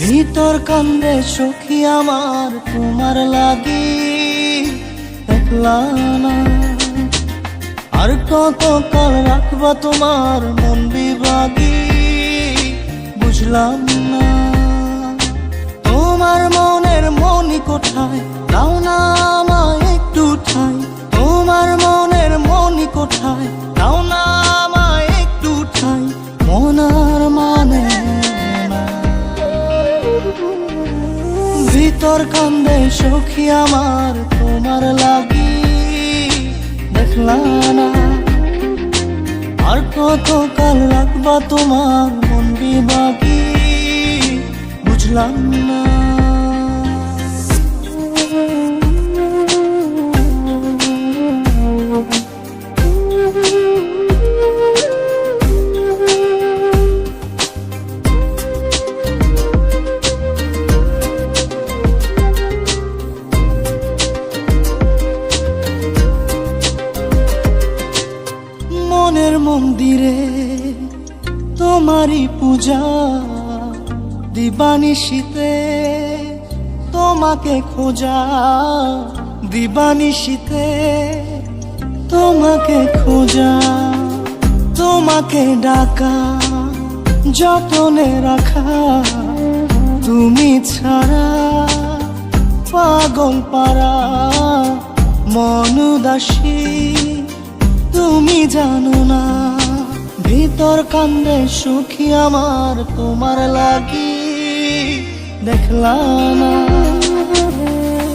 ভিতর কান্দে সখী আমার তোমার লাগি, দেখলা না আর কত কাল রাখবা তোমার মন বিভাগী, বুঝলাম না তোমার মনের মনি কোথায়, দাও না আমায় একটু ঠাই। তোমার মনের মনি কোথায়, দাও না আমায় একটু ঠাই। মনার মানে না। ভিতর কান্দে সখী আমার তোমার লাগি, দেখলা না আর কত কাল রাখবা তোমার মন বিভাগী, বুঝলাম না। মনের মন্দিরে তোমারই পূজা, দিবানিশীতে তোমাকে খোঁজা, দিবানিশীতে তোমাকে খোঁজা, তোমাকে ডাকা, যতনে রাখা, তুমি ছাড়া পাগল পারা মন উদাসী, তুমি জানো না। ভিতর কান্দে সুখী আমার তোমার লাগি, দেখলা না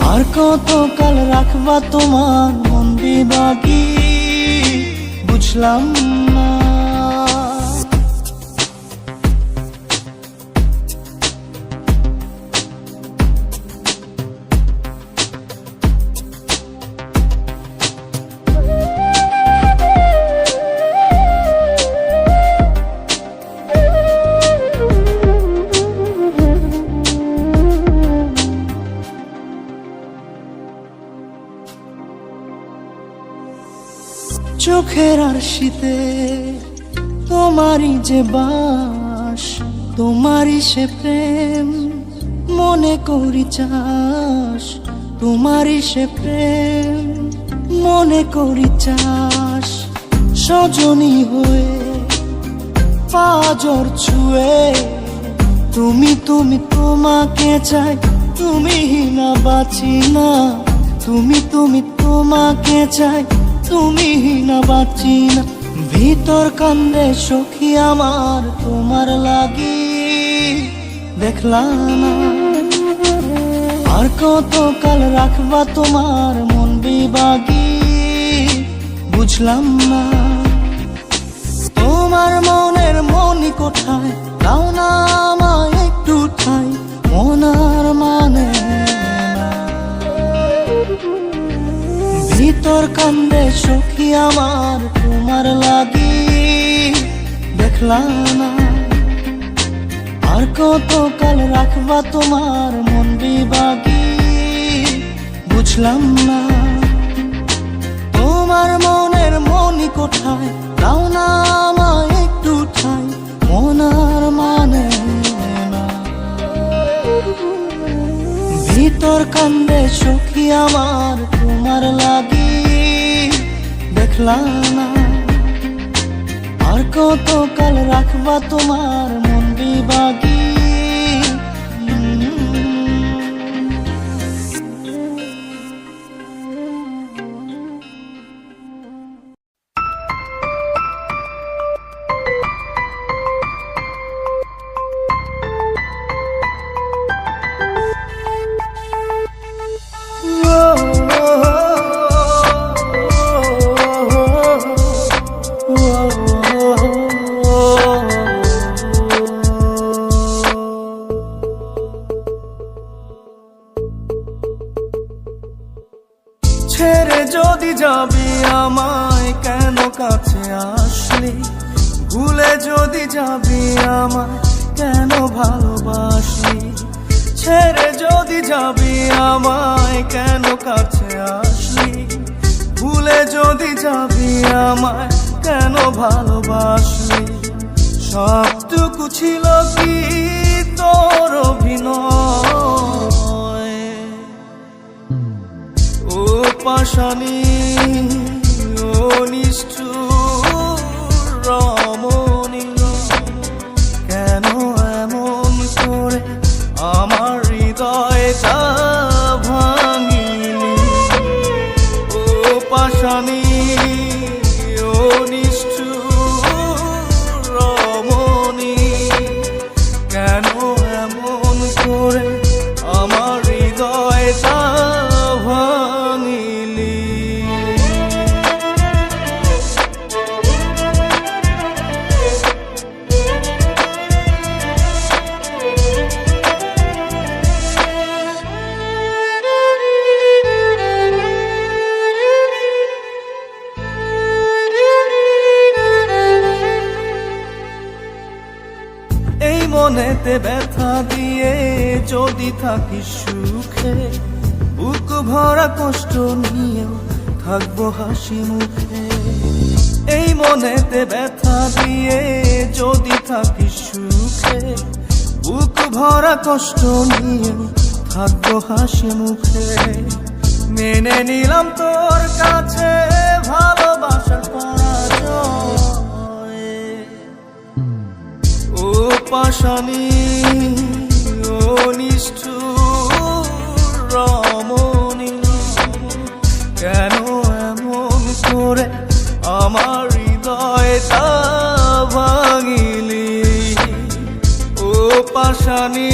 আর কত কাল রাখবা তোমার মন বিভাগী, বুঝলাম না। চোখের আরশিতে তোমারই যে বাস, তোমারই সে প্রেম মনে করি চাস, তোমারই সে প্রেম মনে করি চাস। সজনী হয়ে পাজর ছুঁয়ে তুমি তুমি তোমাকে চাই, তুমি না বাঁচি না, তুমি তুমি তোমাকে চাই, তুমি না বাঁচি না। ভিতর কান্দে সখী আমার তোমার লাগি, দেখলা না আর কত কাল রাখবা তোমার মন বিভাগী, বুঝলাম না। তোমার মনের মনি কোথায়, দাও না আমায় একটু ঠাই। মনার মানে না। ভিতর কান্দে সখী আমার তোমার লাগি, দেখলা না আর কত কাল রাখবা তোমার মন বিভাগী, বুঝলাম না। তোমার মনের মনি কোথায়, দাও না আমায় একটু ঠাই। মনার মানে না। ভিতর কান্দে সখী আমার তোমার লাগি, দেখলা না আর কত কাল রাখবা তোমার মন বিভাগী। ছেড়ে যদি যাবি আমায়, কেন কাছে আসলি? ভুলে যদি যাবি আমায়, কেন ভালোবাসলি? ছেড়ে যদি যাবি আমায়, কেন কাছে আসলি? ভুলে যদি যাবি আমায়, কেন ভালোবাসলি? সবটুকু ছিল কি তোর অভিনয়। ও পাশানি ও নিষ্ঠুর রমণী, কেন এমন করে আমার হৃদয়টা ভাঙিলি? ও পাশানি ও নিষ্ঠুর রমণী, কেন এমন করে আমার হৃদয়টা ভাঙিলি? এই মনেতে ব্যথা দিয়ে যদি থাকিস সুখে, বুক ভরা কষ্ট নিয়েও থাকবো হাসি মুখে। এই মনেতে ব্যথা দিয়ে যদি থাকিস সুখে, বুক ভরা কষ্ট নিয়েও থাকবো হাসি মুখে। মেনে নিলাম তোর কাছে ভালোবাসার পরাজয়। ও পাশানি ও নিষ্ঠুর রমণী, কেন এমন করে আমার হৃদয়টা ভাঙিলি? ও পাশানি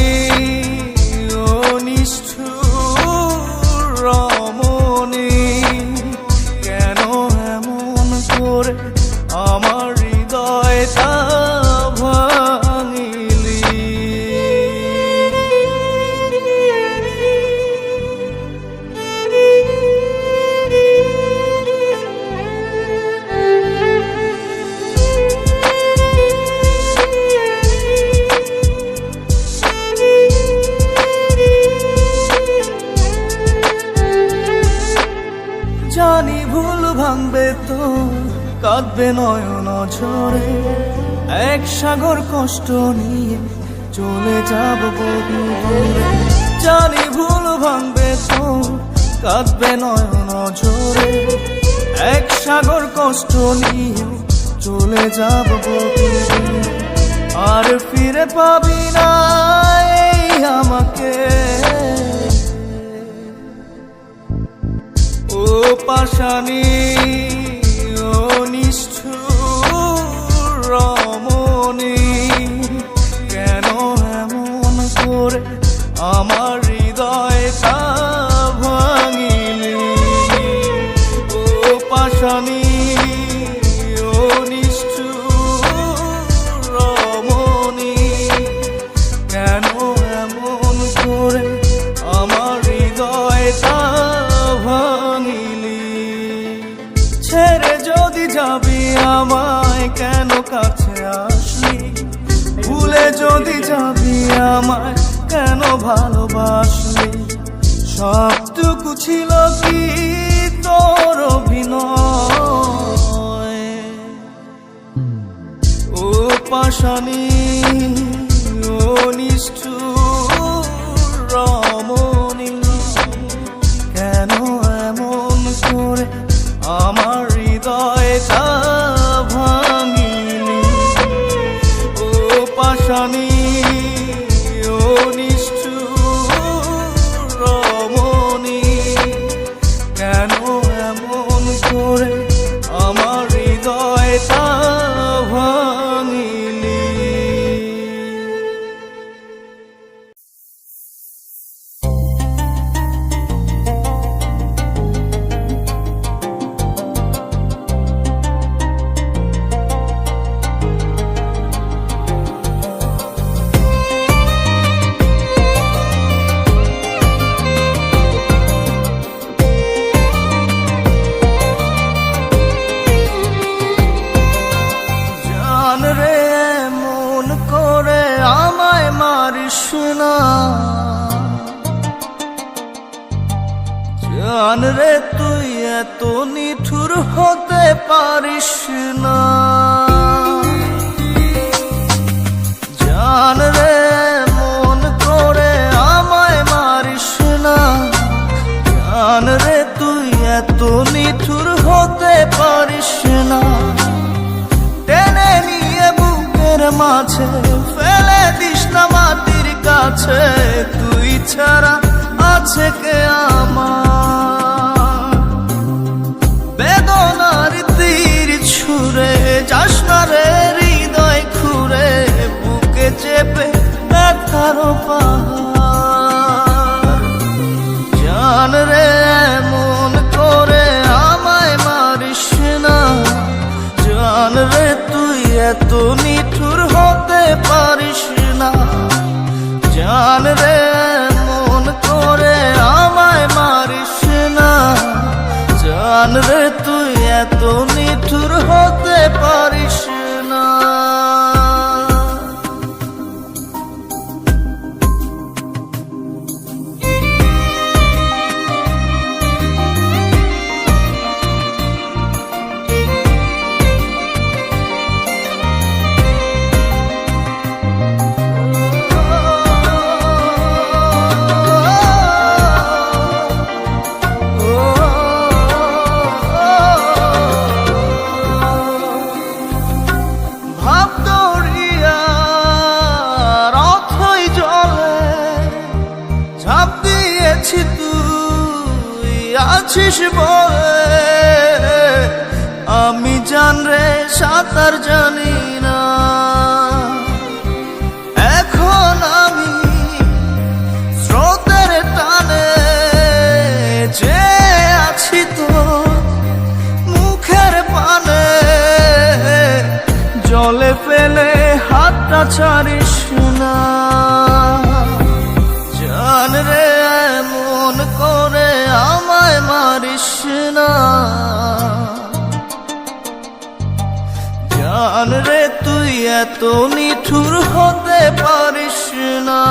ও নিষ্ঠুর রমণী, কেন এমন করে আমার হৃদয়টা ভাঙিলি? জানি ভুল ভাঙবে তো কাঁদবে নয়ন ঝরে, এক সাগর কষ্ট নিয়ে চলে যাব বহু দূরে। জানি ভুল ভাঙবে তো কাঁদবে নয়ন ঝরে, এক সাগর কষ্ট নিয়ে চলে যাব বহু দূরে। আর ফিরে পাবি না এই আমাকে। ও পাশানি ও নিষ্ঠুর রমণী, কেন এমন করে আমার হৃদয়টা ভাঙিলি? ও পাশানি ও নিষ্ঠুর রমণী, কেন এমন করে আমার হৃদয়টা ভাঙিলি? ছেড়ে যদি যাবি আমায় কেন কাছে আসলি? ভুলে যদি যাবি আমায় কেন ভালোবাসলি? সবটুকু ছিল কি তোর অভিনয়? ও পাশানি ও নিষ্ঠুর রমণী, কেন এমন করে আমার হৃদয়টা ভাঙিলি? ও পাশানি ও নিষ্ঠুর রমণী, কেন এমন করে আমার হৃদয়টা ভাঙিলি? জান রে তুই এত নিঠুর হতে পারিস না, জান রে মাঝে ফেলে দিস না মাটির কাছে, তুই ছাড়া আছে কে আমার? বেদনার তীর ছুঁড়ে যাস না রে হৃদয় খুঁড়ে, বুকে চেপে ব্যথার পাহাড়। জান রে এমন করে আমায় মারিস না, জান রে তুই এত নিঠুর হতে পারিস না। জান রে এমন করে আমায় মারিস না, জান রে তুই এত নিঠুর হতে পারিস না। তুই আছিস বলে আমি জান রে সাঁতার জানি না। এখন আমি স্রোতের টানে যে আছি তো মুখের পানে, জলে ফেলে হাতটা ছাড়িস না। জান রে এমন করে আমায় মারিস না, জান রে তুই এত নিঠুর হতে পারিস না।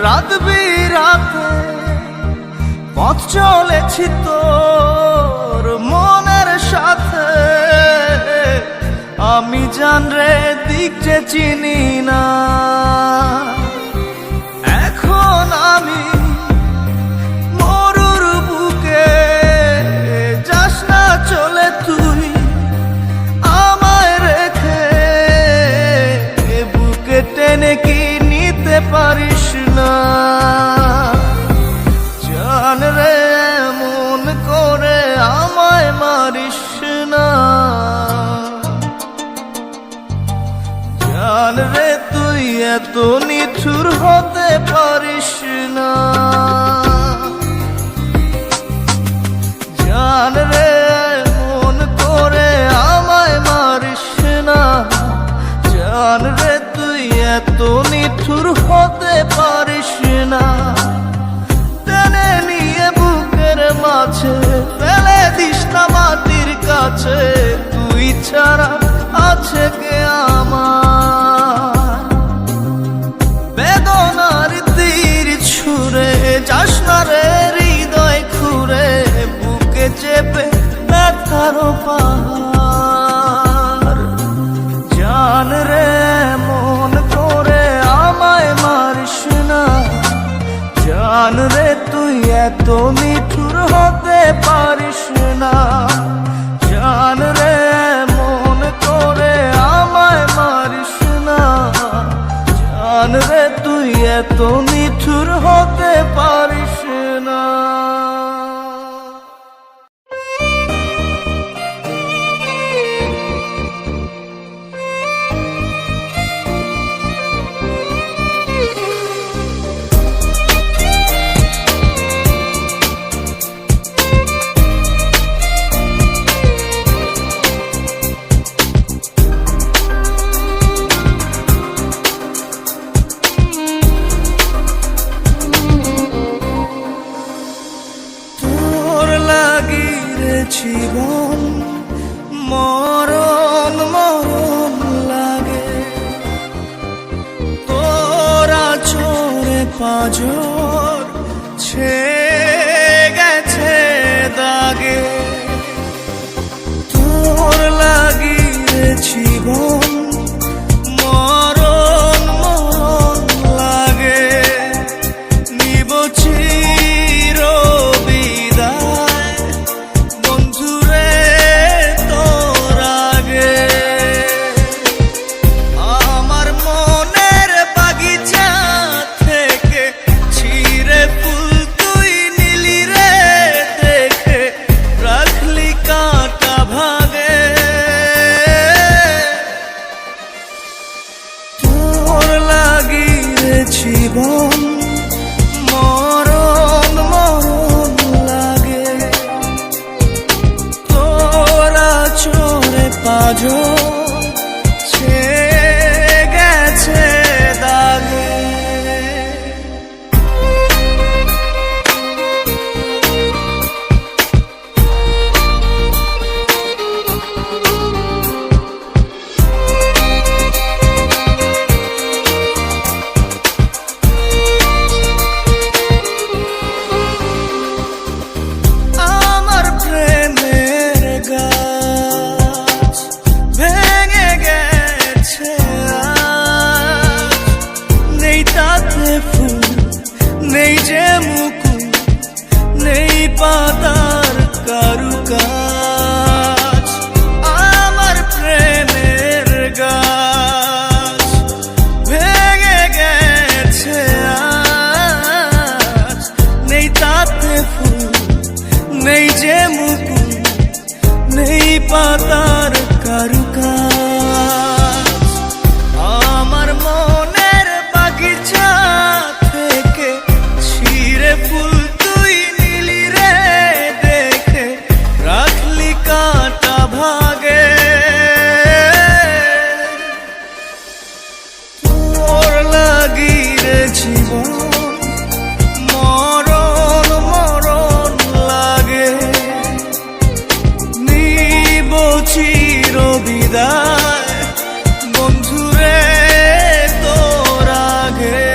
রাত বিরাতে পথ চলেছি তোর মনের সাথে, আমি জান রে দিক যে চিনি না। এখন আমি মরুর বুকে, যাস না চলে তুই আমায় রেখে, বুকে টেনে কি নিতে পারিস না। জান রে এমন করে আমায় মারিস না, জান রে তুই এত নিঠুর হতে পারিস না। জান রে এমন করে আমায় মারিস না, জান রে তুই এত নিঠুর হতে পারিস না। টেনে নিয়ে বুকের মাঝে ফেলে দিস না মাটির কাছে, তুই ছাড়া আছে কে আমার? বেদনার তীর ছুঁড়ে যাস না রে হৃদয় খুঁড়ে, বুকে চেপে ব্যথার পাহাড়। জান রে এমন করে আমায় মারিস না, জান রে তুই এত নিঠুর হতে পারিস না। জান রে এমন করে আমায় মারিস না, জান রে তুই এত নিঠুর হতে পারিস না। পাঁজর ছে গেছে দাগে তোর লাগিয়ে জীবন মরণ মরণ লাগে নিব চির বিদায় বন্ধুরে তোর আগে আমার মনের বাগিচা থেকে ছিঁড়ে ফুল তুই নিলি রে দেখে রাখলি কাঁটা ভাগে তোর লাগিয়ে জীবন মরণ মরণ লাগে তোরা চোরে পাঁজর ছে গেছে দাগে আমার প্রেমের গাছ ভেঙে গেছে আজ নেই তাতে ফুল নেই যে মুকুল নেই পাতার কারুকাজ আমার প্রেমের গাছ ভেঙে গেছে আজ নেই তাতে ফুল নেই যে মুকুল নেই পাতার কারুকাজ আমার মনের বাগিচা থেকে ছিঁড়ে ফুল তুই নিলি রে দেখে রাখলি কাঁটা ভাগে তোর লাগিয়ে জীবন মরণ মরণ লাগে নিব চির বিদায় বন্ধুরে তোর আগে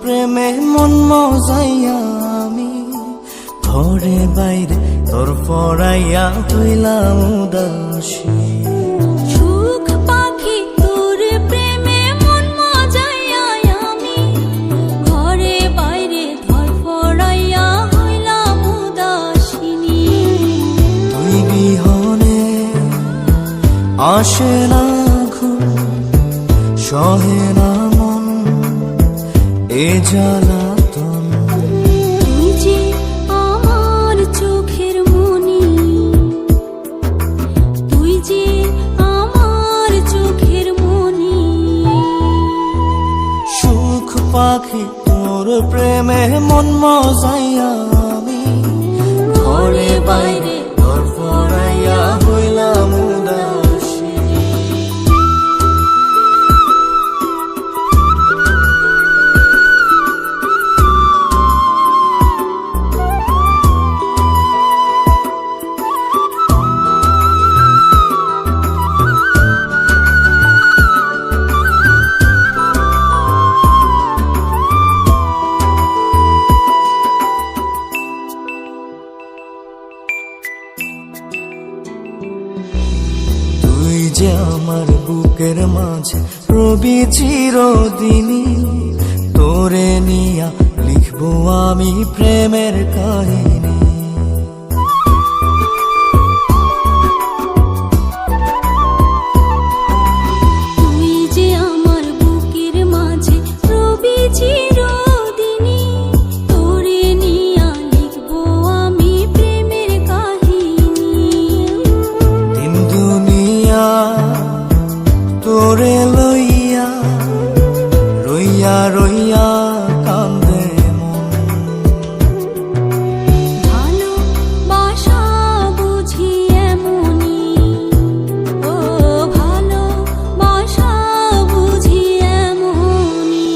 প্রেমে মন মজাইয়া আমি ঘরে বাইরে তোর পরাইয়া হইলাম উদাসী। সুখ পাখি তোর প্রেমে মন মজাইয়া আমি ঘরে বাইরে ধর পড়াইয়া হইলাম উদাসিনী। তুই বিহনে আসে না ঘুম, সহে না মন এ জ্বালাতন। তুই যে আমার চোখের মনি, তুই যে আমার চোখের মনি। সুখ পাখি তোর প্রেমে মন মজাইয়া আমি ঘরে বাইরে তোর পরাইয়া হইলাম উদাসী। তুই যে আমার বুকের মাঝে রবি চিরদিনই, তোরে নিয়া লিখবো আমি প্রেমের কাহিনী। তুই যে আমার বুকের মাঝে রবি চিরদিনই, তোরে নিয়া লিখবো আমি প্রেমের কাহিনী। দিন দুনিয়া তোরে লইয়া রইয়া রইয়া কান্দে মন। ভালোবাসা বুঝি এমনি, ও ভালোবাসা বুঝি এমনি।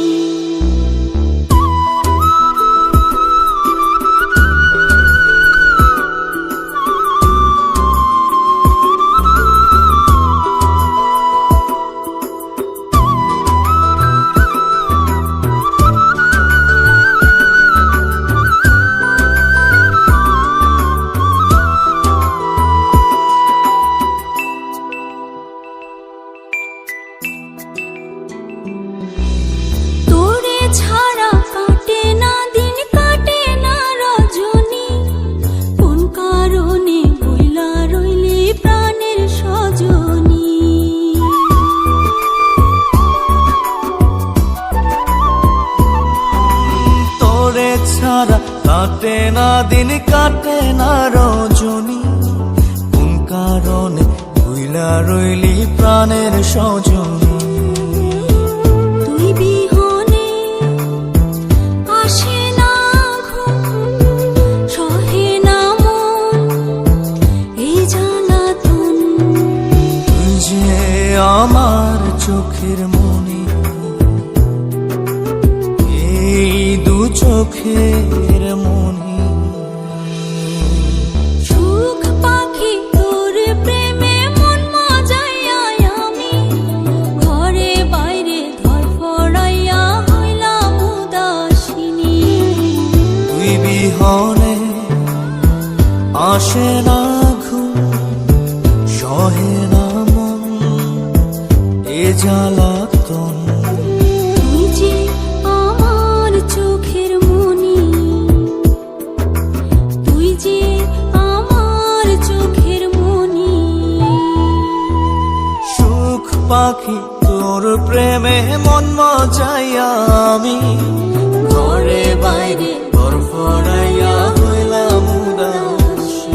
তোরে ছাড়া কাটে না দিন, কাটে না রজনী। কোন কারণে বইলা রইলি প্রাণের সজনী। তোরে ছাড়া কাটে না দিন, কাটে না রজনী। কোন কারণে ভুইলা রইলি প্রাণের সজনী। তুই বিহনে আসে না ঘুম, সহে না মন এই জ্বালাতন। তুই যে আমার চোখের মনি, এই দু চোখের মনি। সুখ পাখি তোর প্রেমে মন মজাইয়া আমি ঘরে বাইরে ধর পড়াইয়া হইলাম উদাসিনী। তুই বিহনে আসে না ঘুম, সহে না মন এ জ্বালাতন। তুই যে আমার চোখের মনি, তুই যে আমার চোখের মনি। সুখ পাখি তোর প্রেমে মন মজাইয়া আমি ঘরে বাইরে তোর পরাইয়া হইলাম উদাসী।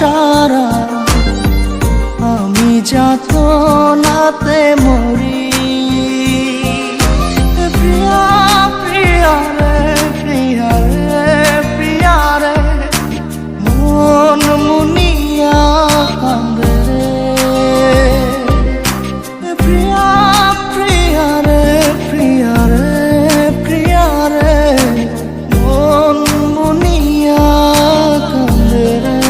সারা আমি যাতনাতে মরি। প্রিয়া প্রিয়া রে প্রিয়া রে প্রিয়া রে মন মুনিয়া কান্দে রে। প্রিয়া প্রিয়া রে প্রিয়া রে প্রিয়া রে মন মুনিয়া কান্দে রে।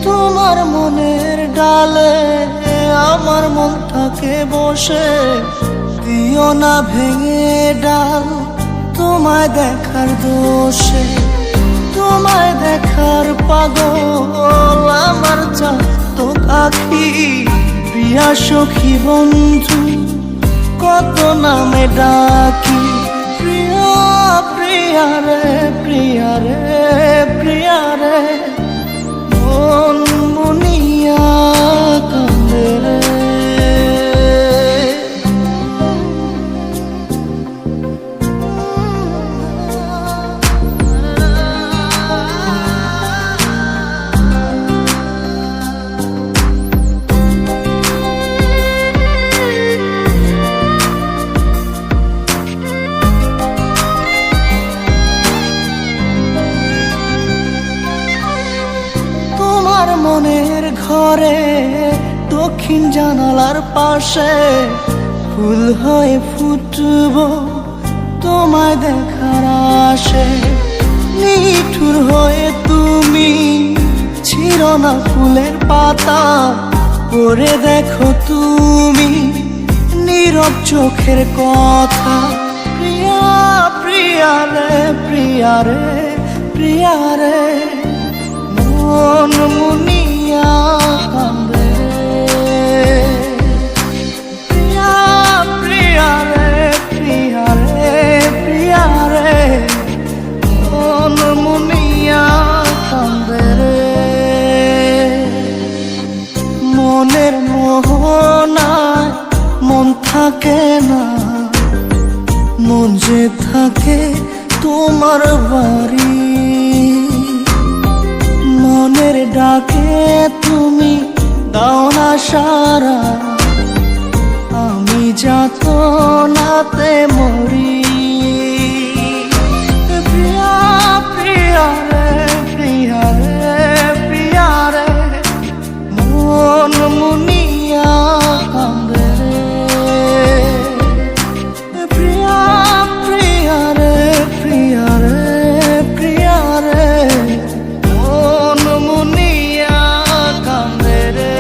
তোমার মনের ডালে আমার মন থাকে বসে, দিও না ভেঙে ডাল তোমায় দেখার দোষে। তোমায় দেখার পাগল আমার চাতক আখি, প্রিয়া সখী বন্ধু কত নামে ডাকি। প্রিয়া প্রিয়া রে প্রিয়া রে প্রিয়া রে মন মুনিয়া কান্দে রে। তোমার মনের ঘরে দক্ষিণ জানালার পাশে ফুল হয়ে ফুটব তোমায় দেখার আশে। নিঠুর হয়ে তুমি ছিল না ফুলের পাতা, পড়ে দেখো তুমি নীরব চোখের কথা। প্রিয়া প্রিয়া রে প্রিয়া রে প্রিয়া রে মন মুনিয়া কান্দে। প্রিয়া প্রিয়া রে প্রিয়া রে প্রিয়া রে মন মুনিয়া কান্দে রে। মনের মোহনায় মন থাকে না, মন যে থাকে তোমার বাড়ি। মনের ডাকে তুমি দাও না সারা আমি যাতনাতে মরি। প্রিয়া প্রিয়া রে প্রিয়া রে প্রিয়া রে মন মুনিয়া কান্দে রে। প্রিয়া প্রিয়া রে প্রিয়া রে প্রিয়া রে মন মুনিয়া কান্দে রে।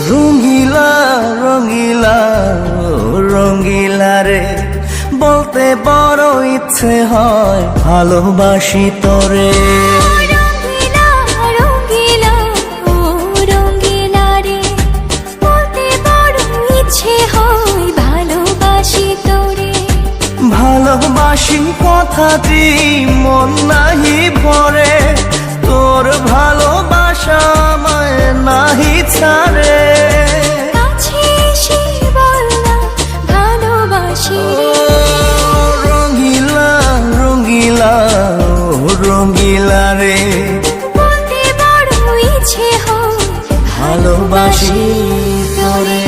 রঙ্গিলা রঙ্গিলা রঙ্গিলা রে বলতে বড় ইচ্ছে হয় ভালোবাসি তোরে। রঙ্গিলা রঙ্গিলা ও রঙ্গিলা রে বলতে বড় ইচ্ছে হয় ভালোবাসি তোরে। ভালোবাসি কথাটি মন নাহি ভরে, তোর ভালোবাসা আমায় নাহি ছাড়ে। কাছে এসে বল না ভালোবাসি রে। রঙ্গিলা রঙ্গিলা রঙ্গিলা রে বলতে বড় ইচ্ছে হয় ভালোবাসি তোরে।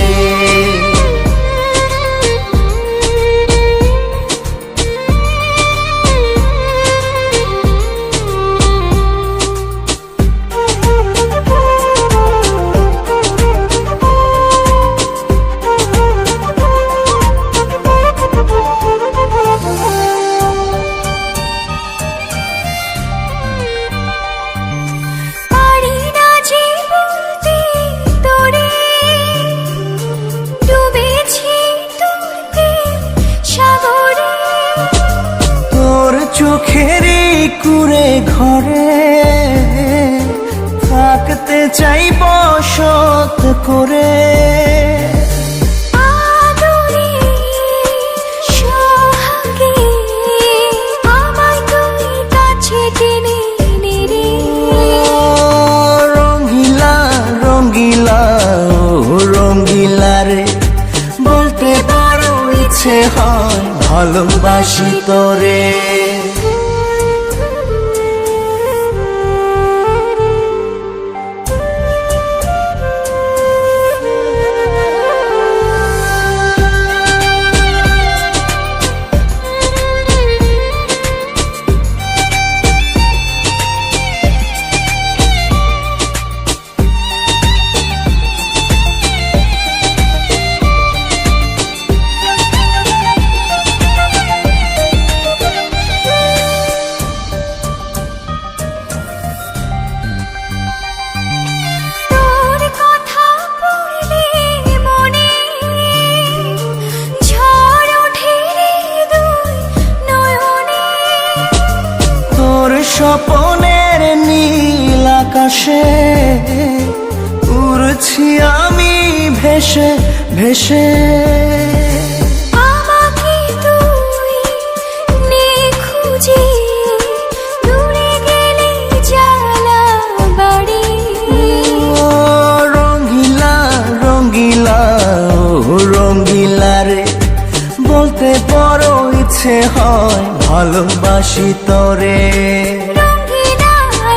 চোখেরই কুঁড়ে ঘরে থাকতে চাই বসত করে। আদরে সোহাগে আমায় তুই কাছে টেনে নে রে। রঙ্গিলা রঙ্গিলা ও রঙ্গিলা রে, বলতে বড় ইচ্ছে হয় ভালোবাসি তোরে। তোর কথা পড়লে মনে ঝড় ওঠে রে দুই নয়নে। তোর স্বপনের নীল আকাশে উড়ছি আমি ভেসে ভেসে। আমাকে তুই নে খুঁজে দূরে গেলে জ্বালা বাড়ি। ও রঙ্গিলা রঙ্গিলা ও রঙ্গিলা রে, বলতে বড় ইচ্ছে হয় ভালোবাসি তোরে। রঙ্গিলা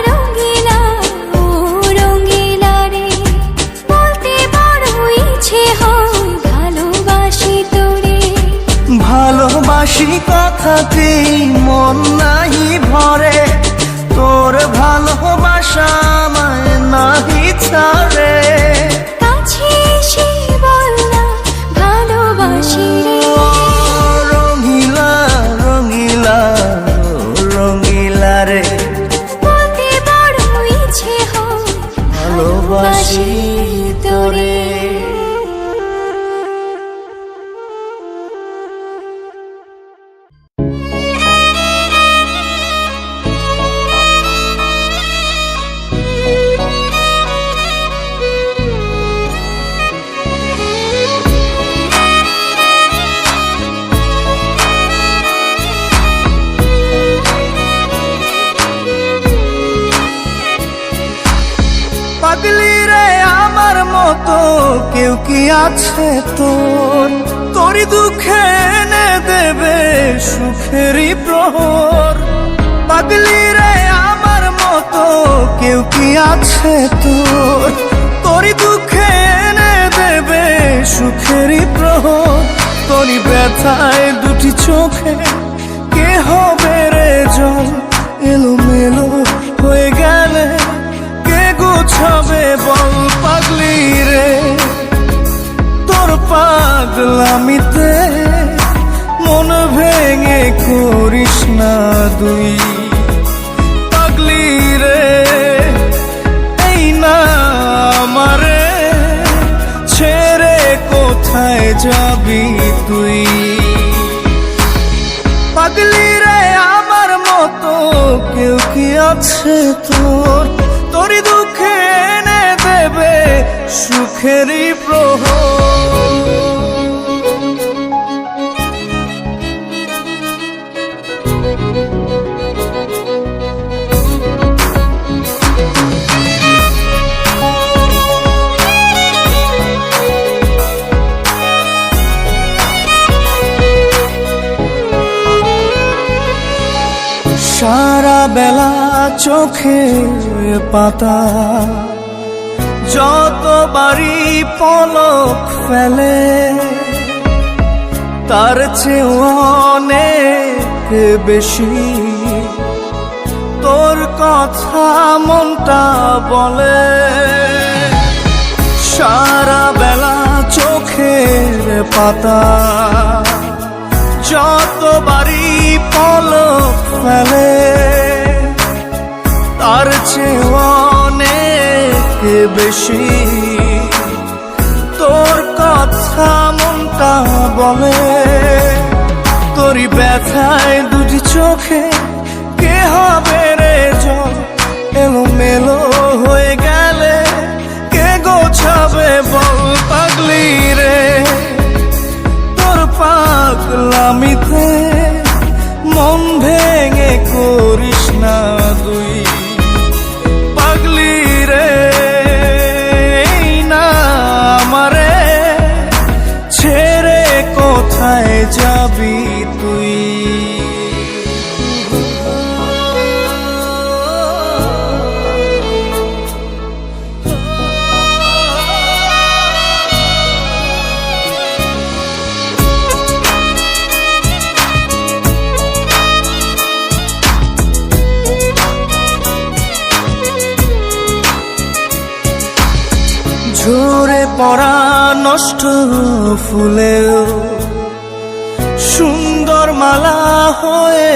রঙ্গিলা ও রঙ্গিলা রে, বলতে বড় ইচ্ছে হয় ভালোবাসি তোরে। ভালোবাসি কথাতেই মন নাহি ভরে, তোর ভালোবাসা আমায় নাহি ছাড়ে। কাছে এসে বল না ভালোবাসি রে। ও রঙ্গিলা রঙ্গিলা ও রঙ্গিলা রে, বলতে বড় ইচ্ছে হয় ভালোবাসি তোরে। পাগলি রে আমার মতো কেউ কি আছে তোর, তোরই দুঃখে এনে দেবে সুখেরই প্রহর। পাগলি রে আমার মতো কেউ কি আছে তোর, তোরই দুঃখে এনে দেবে সুখেরই প্রহর। তোরই ব্যথায় দুটি চোখে কে হবে রে জল, এলোমেলো হয়ে গেলে কে গুছাবে বল। পাগলি রে তোর পাগলামিতে মন ভেঙে করিস না দুই। পাগলি রে এই না আমারে ছেড়ে কোথায় যাবি তুই। পাগলি রে আমার মতো কেউ কি আছে তোর, তোরই দুঃখে এনে দেবে সুখেরই প্রহর। সারা বেলা চোখের পাতা যতবারই পলক ফেলে, তার চেয়ে অনেক বেশি তোর কথা মনটা বলে। সারা বেলা চোখের পাতা যতবারই পলক ফেলে, তার চেয়ে অনেক বেশি তোর কথা মনটা বলে। তোরই ব্যথায় দুটি চোখে হবে রে জল এলোমেলো হয়ে গেলে? কে গোছাবে বল পাগলি রে? তোর পাগলামিতে মন ভেঙে করিস না তুই পাগলি রে। এই না আমারে ছেড়ে কোথায় যাবি তুই? ঝরে পড়া নষ্ট ফুলেও সুন্দর মালা হয়ে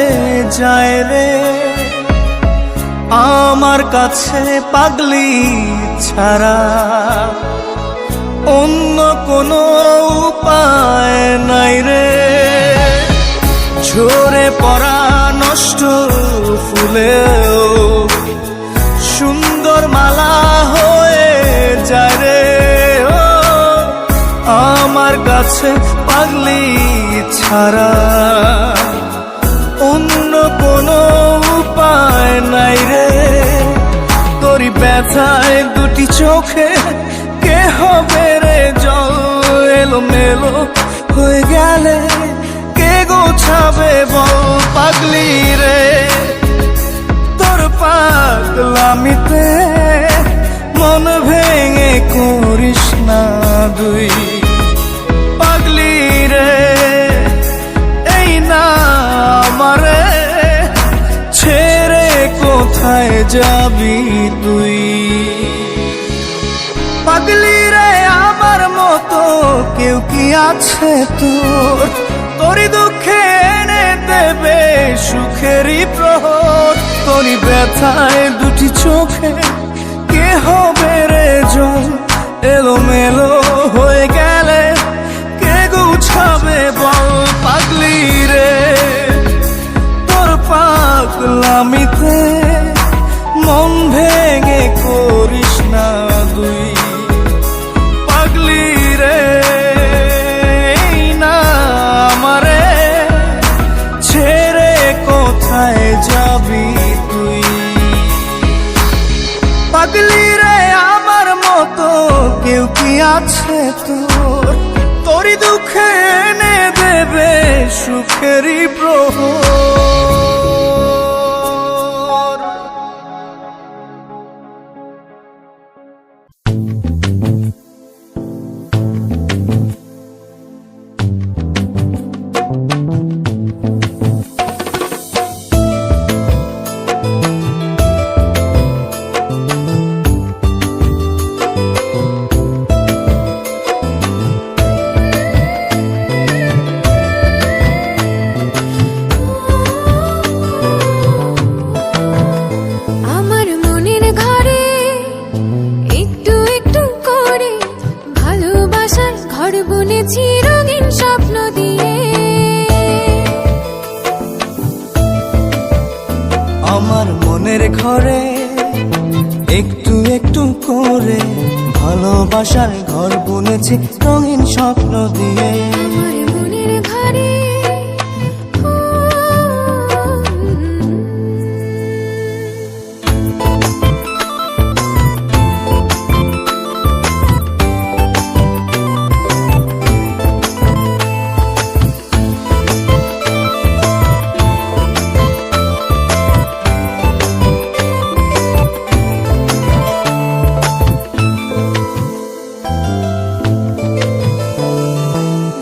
যায় রে আমার কাছে পাগলি ছাড়া অন্য কোনো উপায় নাই রে। ঝরে পড়া নষ্ট ফুলেও সুন্দর মালা হয়ে যায় রে ও আমার কাছে পাগলি ছাড়া অন্য কোনো উপায় নাই রে। তোরই ব্যথায় দুটি চোখে কে হবে রে জল এলোমেলো হয়ে গেলে? কে গোছাবে বল পাগলি রে? তোর পাগলামিতে মন ভেঙে করিস না তুই পাগলি রে। এই না আমারে ছেড়ে কোথায় যাবি তুই পাগলি রে? আমার মতো কেউ কি আছে তোর? তোরই দুঃখে এনে দেবে সুখেরই প্রহর। তোরই ব্যথায় দুটি চোখে কে হবে রে জল এলোমেলো হয়ে গেলে? কে গুছাবে বল পাগলি রে? তোর পাগলামিতে মন ভেঙে করিস না তুই পাগলি রে। এই না আমারে ছেড়ে কোথায় যাবি তুই পাগলি রে? আমার মতো কেউ কি আছে তোর? তোরই দুঃখে এনে দেবে সুখেরই প্রহর। আমার মনের ঘরে একটু একটু করে ভালোবাসার ঘর বুনেছি রঙিন স্বপ্ন দিয়ে। আমার মনের ঘরে একটু একটু করে ভালোবাসার ঘর বুনেছি রঙিন স্বপ্ন দিয়ে। আমার মনের ঘরে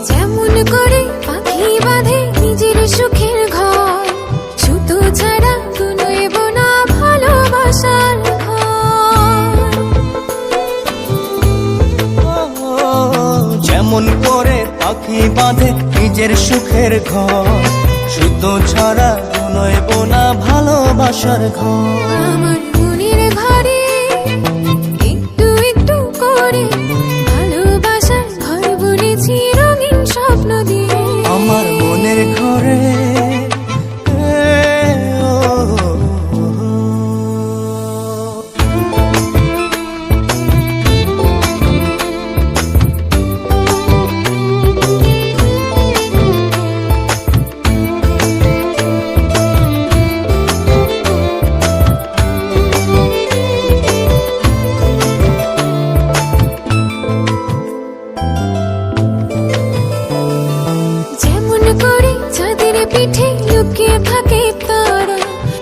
যেমন করে পাখি বাঁধে নিজের সুখের ঘর, সুতো ছাড়া গুনইব না ভালোবাসার ঘর। যেমন করে পাখি বাঁধে নিজের সুখের ঘর, সুতো ছাড়া নয়ব না ভালোবাসার ঘর। আমার মনের ঘরে একটু একটু করে ভালোবাসার ঘর বুনেছি রঙিন স্বপ্ন দিয়ে। আমার মনের ঘরে পিঠে লুকিয়ে থাকে তারা,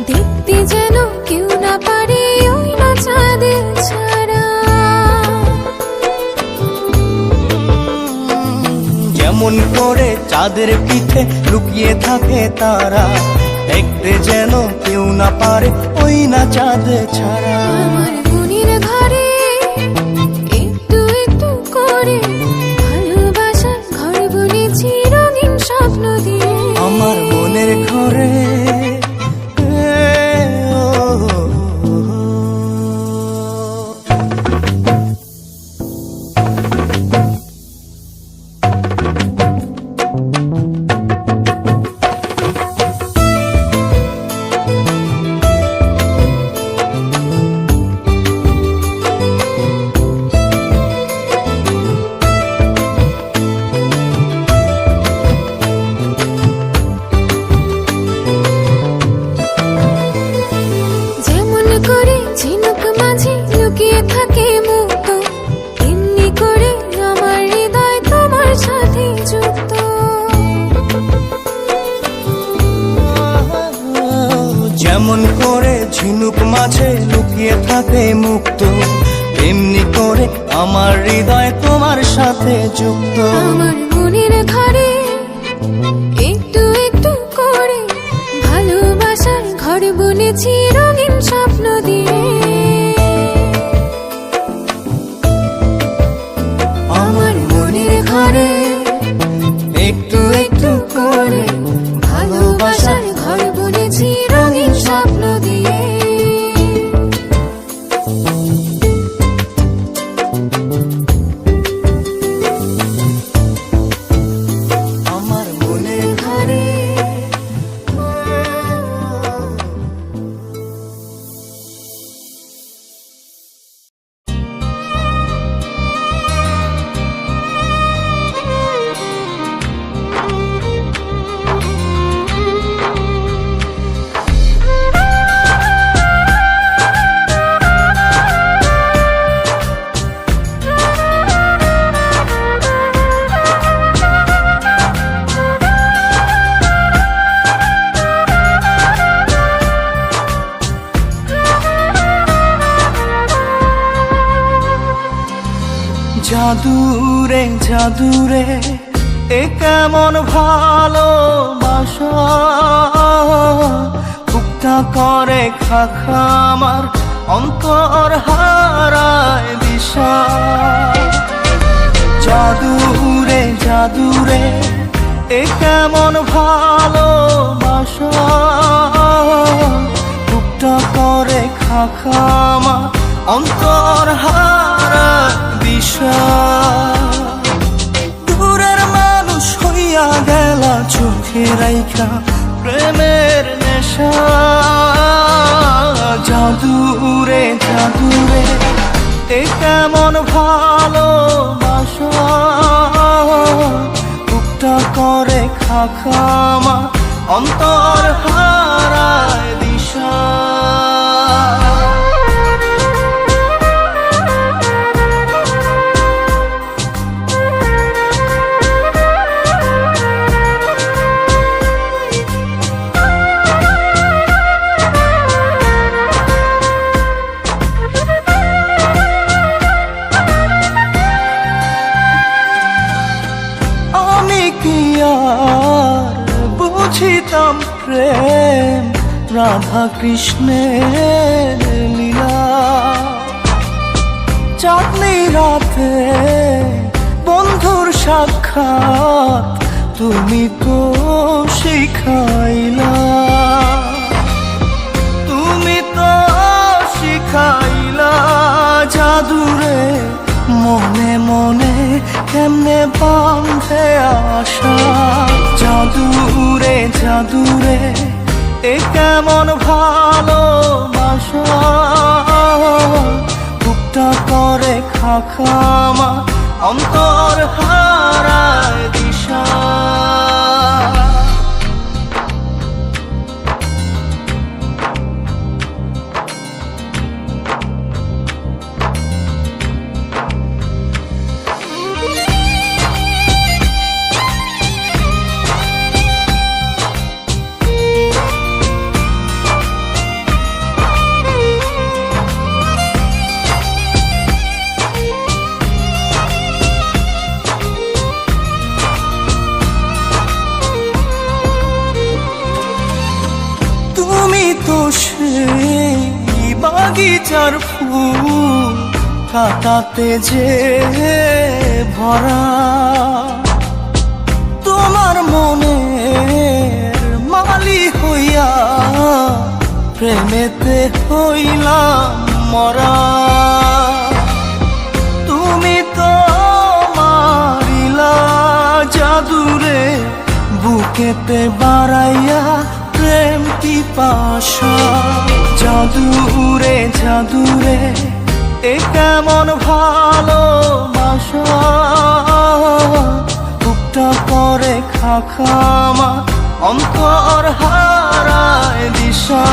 দেখতে যেন কেউ না পারে ওই না চাঁদের ছাড়া। যেমন করে চাঁদের পিঠে লুকিয়ে থাকে তারা, দেখতে যেন কেউ না পারে ওই না চাঁদ ছাড়া। আমার মনের ঘরে একটু একটু করে ভালোবাসার ঘর বুনেছি রঙিন স্বপ্ন দিয়ে। আমার মনের ঘরে যেমন করে ঝিনুক মাঝে লুকিয়ে থাকে মুক্ত, এমনি করে আমার হৃদয় তোমার সাথে যুক্ত। যেমন করে ঝিনুক মাঝে লুকিয়ে থাকে মুক্ত, এমনি করে আমার হৃদয় তোমার সাথে যুক্ত। আমার মনের ঘরে একটু একটু করে ভালোবাসার ঘর বুনেছি রঙিন স্বপ্ন দিয়ে। আমার মনের ঘরে একটু একটু করে ভালোবাসার ঘর বুনেছি রঙিন স্বপ্ন দিয়ে। আমার মনের ঘরে জাদুরে জাদুরে এ কেমন ভালোবাসা, বুকটা করে খাখা আমার অন্তর হারায় দিশা। জাদুরে জাদুরে এ কেমন ভালোবাসা, বুকটা করে খাখা আমার অন্তর হারায় দিশা। দূরের মানুষ হইয়া গেলা চোখে রাইখা প্রেমের নেশা। জাদুরে জাদুরে এ কেমন ভালোবাসা, বুকটা করে খাখা আমার অন্তর হারায় দিশা। বুঝিতাম প্রেম রাধা কৃষ্ণের লীলা, চাঁদনি রাতে বন্ধুর সাক্ষাৎ তুমি তো শিখাইলা, তুমি তো শিখাইলা। জাদুরে মনে মনে কেমনে বাঁধে আশা। জাদুরে জাদুরে এ কেমন ভালোবাসা, বুকটা করে খাখা আমার অন্তর হারায় দিশা। বসে বাগিচার ফুল কাটাতে যে ভরা, তোমার মনের মালি হইয়া প্রেমেতে হইলাম মরা। তুমি তো মারিলা জাদুরে বুকেতে বাড়াইয়া প্রেম পিপাসা। জাদুরে জাদুরে এ কেমন ভালোবাসা, বুকটা করে খাখামা অন্তর হারায় দিশা।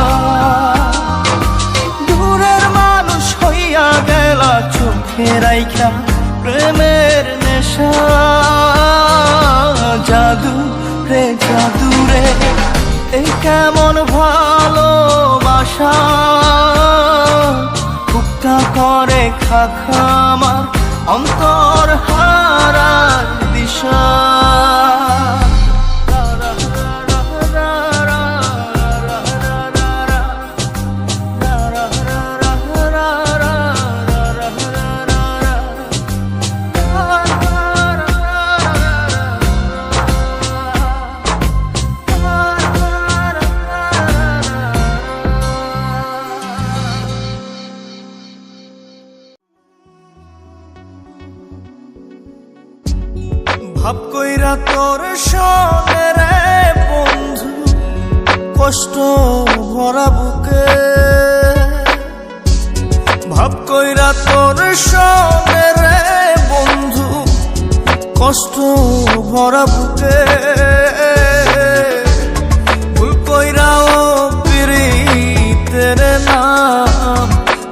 দূরের মানুষ হইয়া গেলা চোখে রাইখা প্রেমের নেশা। জাদু রে জাদু রে এই কেমন ভালোবাসা, বুকটা করে খাখামা অন্তর হারায় দিশা। ভাব কইরা তোর সনে রে বন্ধু কষ্ট ভরা বুকে, ভাব কইরা তোর সনে রে বন্ধু কষ্ট ভরা বুকে। ভুল কইরা ও পিরিতের নাম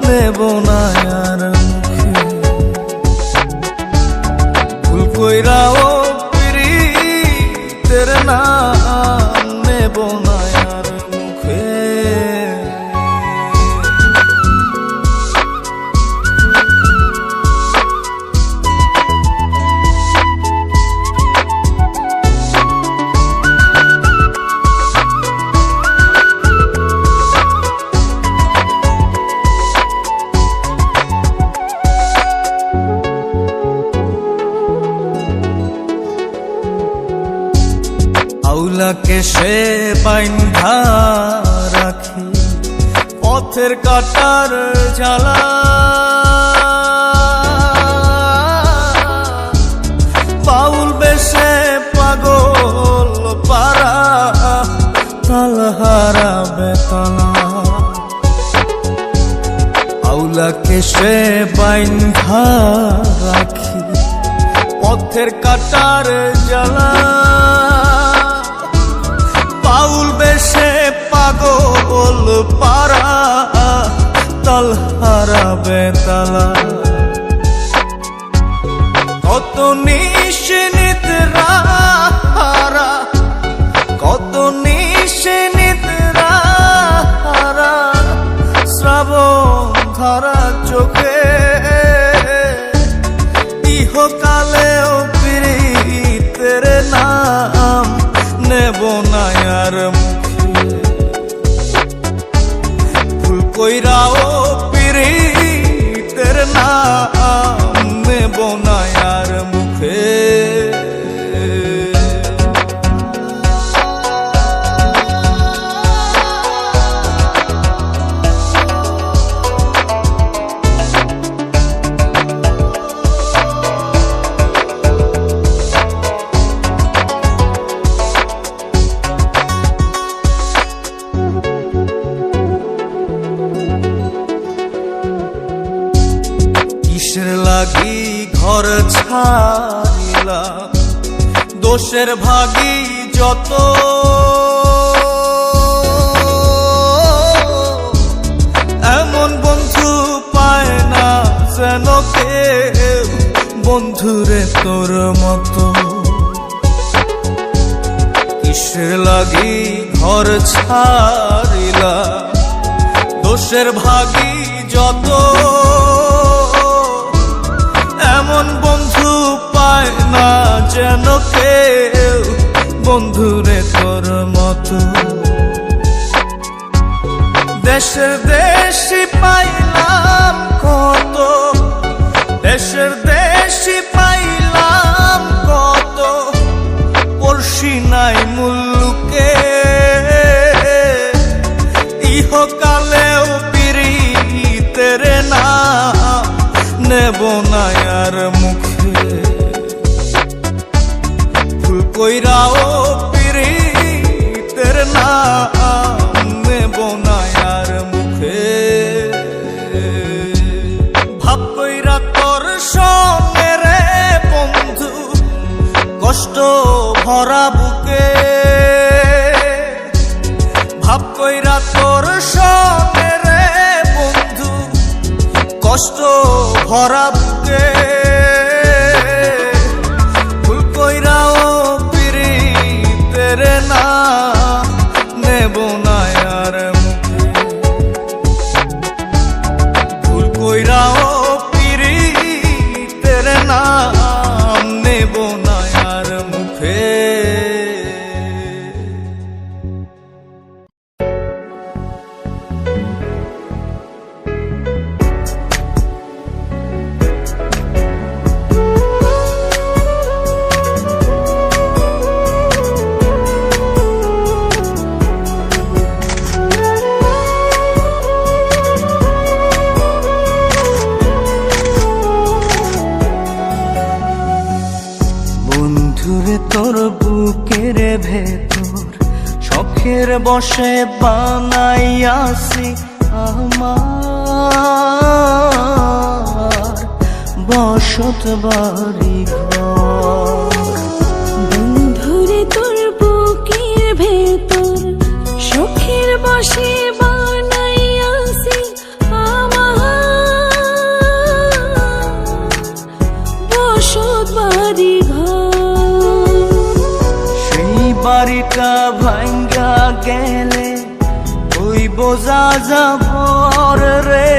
নেব না আর মুখে, ভুল কইরা ও পিরিতের নাম নেব না আর মুখে। আউলাকে সে বাইন্ধা রাখি পথের কাটার জ্বালা, বাউল বেশে পাগল পারা তাল হারাবে তালা। আউলাকে সে বাইন্ধা রাখি পথের কাটার জ্বালা, বাউল বেশে পাগল পারা তাল হারাবে তালা। কত নিশিনিত রাহারা, কত নিশিনিত রাহারা শ্রাবণ ধারা চোখে, ইহকালেও পিরিতের নাম নেব না আর মুখে। ভুল কইরা ও পিরিতের নাম নেব না আর মুখে। কিসের লাগি ঘর ছাড়িলা দোষের ভাগী যত, এমন বন্ধু পায় না যেন কেউ বন্ধুরে তোর মতো। কিসের লাগি ঘর ছাড়িলা দোষের ভাগী যত, এমন বন্ধু পায় না যেন কেউ বন্ধুরে তোর মতো। দেশের দেশি পাইলাম কত, দেশের দেশি পাইলাম কত, পড়শি নাই মুল্লুকে। ইহকালেও পিরিতের নাম নেব না আর মুখে, ভুল কইরাও পিরিতের নাম নেব না আর মুখে। ভাব কইরা তোর সঙ্গে রে বন্ধু কষ্ট ভরা বুকে, ভাব কইরা তোর সঙ্গে রে বন্ধু কষ্ট ভরা বুকে। ভুল কইরাও পিরিতের নাম নেব না আর মুখে, ভুল কইরাও পিরিতের নাম নেব না আর মুখে। বন্ধুরে তোর বুকের ভেতর শখের বসে বানাইয়াছি আমার বসত বাড়ি ঘর। বন্ধুরে তোর বুকের ভেতর সুখের বসে বানাইয়াছি আমার বসত বাড়ি ঘর। সেই বাড়িটা ভাঙ্গা গেলে ওই বোঝা যাবর রে,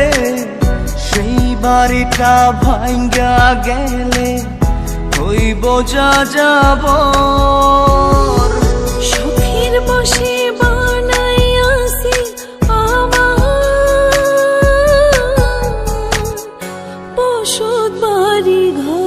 সেই বাড়িটা ভাঙ্গা গেলে ওই বোঝা যাবর। সুখের বসে বানাইয়াছি আমার বসত বাড়ি ঘর।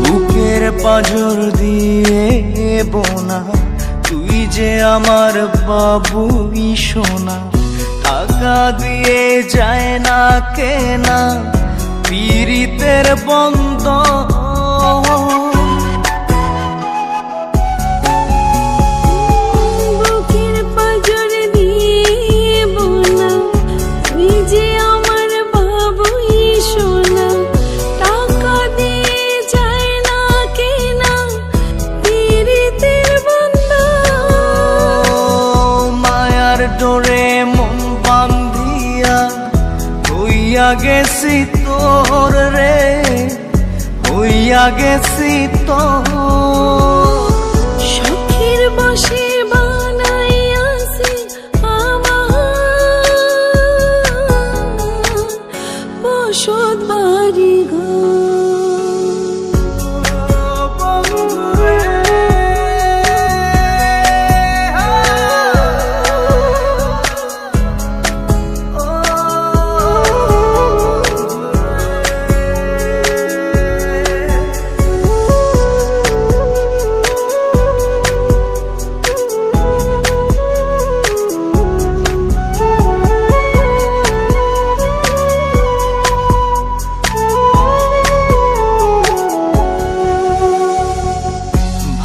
বুকের পাঁজর দিয়ে বোনা তুই যে আমার বাবুই সোনা, টাকা দিয়ে যায় না কেনা পীড়িতের বন্ধ। বুকের পাঁজর দিয়ে বোনা তুই যে আমার বাবুই সোনা, টাকা দিয়ে যায় না কেনা পীড়িতের বন্ধন। মায়ার ডোরে মন বান্ধিয়া হইয়া গেছি তোর রে, হইয়া গেছি তোর। সুখের বসে বানাইয়াছি আমার বসত বাড়ি ঘর।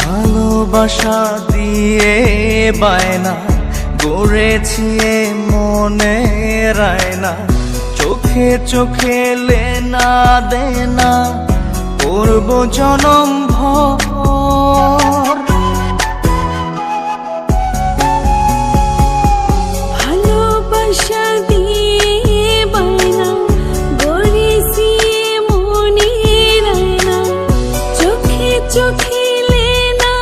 ভালোবাসা দিয়ে বায়না গড়েছি মনে রায়না, চোখে চোখে লেনা দেনা করব জনম ভর। ভালোবাসা দিয়ে বায়না গড়েছি মনে রায়না, চোখে চোখে লেনা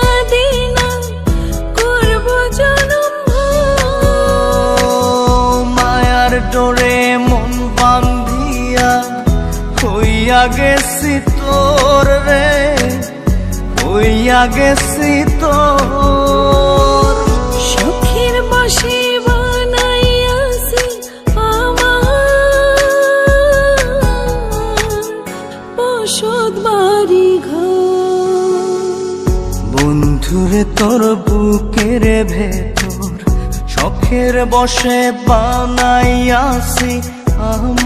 গেছি তোর। সুখের বসে বানাইয়াছি আমার বসত বাড়ি ঘর। বন্ধুরে তোর বুকের ভেতর শখের বসে বানাইয়াছি আমার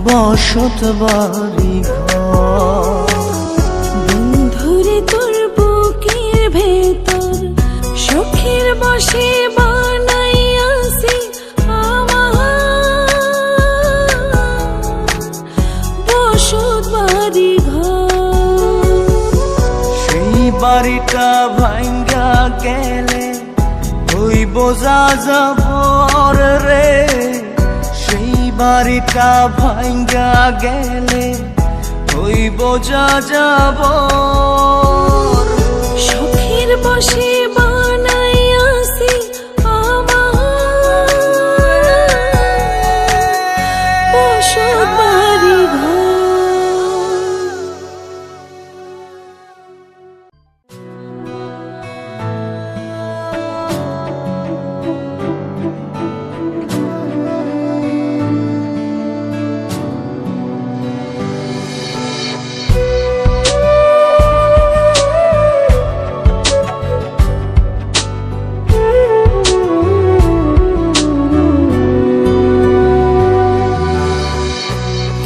বসত বাড়ি ঘর। বন্ধুরে তোর বুকের ভেতর সুখের বসে বানাইয়াছি আমার বসত বাড়ি ঘর। সেই বাড়িটা ভাঙ্গা গেলে হইব যাযাবর রে। সেই বাড়িটা ভাঙ্গা গেলে হইব যাযাবর। সুখের বসে বানাইয়াছি আমার বসত বাড়ি ঘর।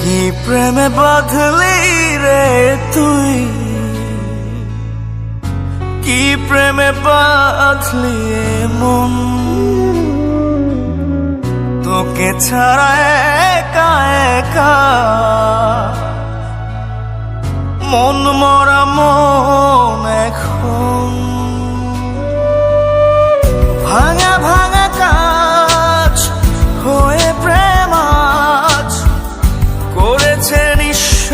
কি প্রেমে বাঁধলি রে তুই, কি প্রেমে বাঁধলি মন, তোকে ছাড়া একা একা মন মরা মন এখন। ভাঙা ভাঙা কাজ হয়ে প্রেম আজ করেছে নিঃস্ব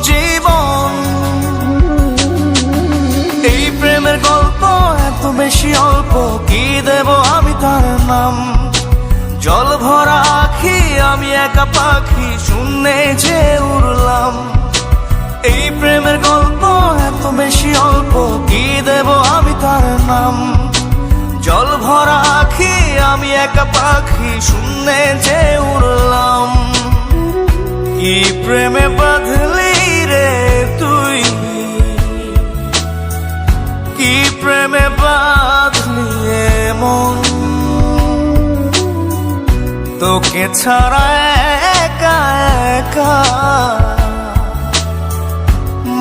জীবন। এই প্রেমের গল্প এত বেশি অল্প, কি দেব আমি তার নাম। জল ভরা আখি আমি একা পাখি শূন্যে যে উড়লাম। এই প্রেমের গল্প এত বেশি অল্প, কি দেব আমি তার নাম। জল ভরা আখি আমি একা পাখি শূন্যে যে উড়লাম। কি প্রেমে বাঁধলি রে তুই, কি প্রেমে বাঁধলি মন, তোকে ছাড়া একা একা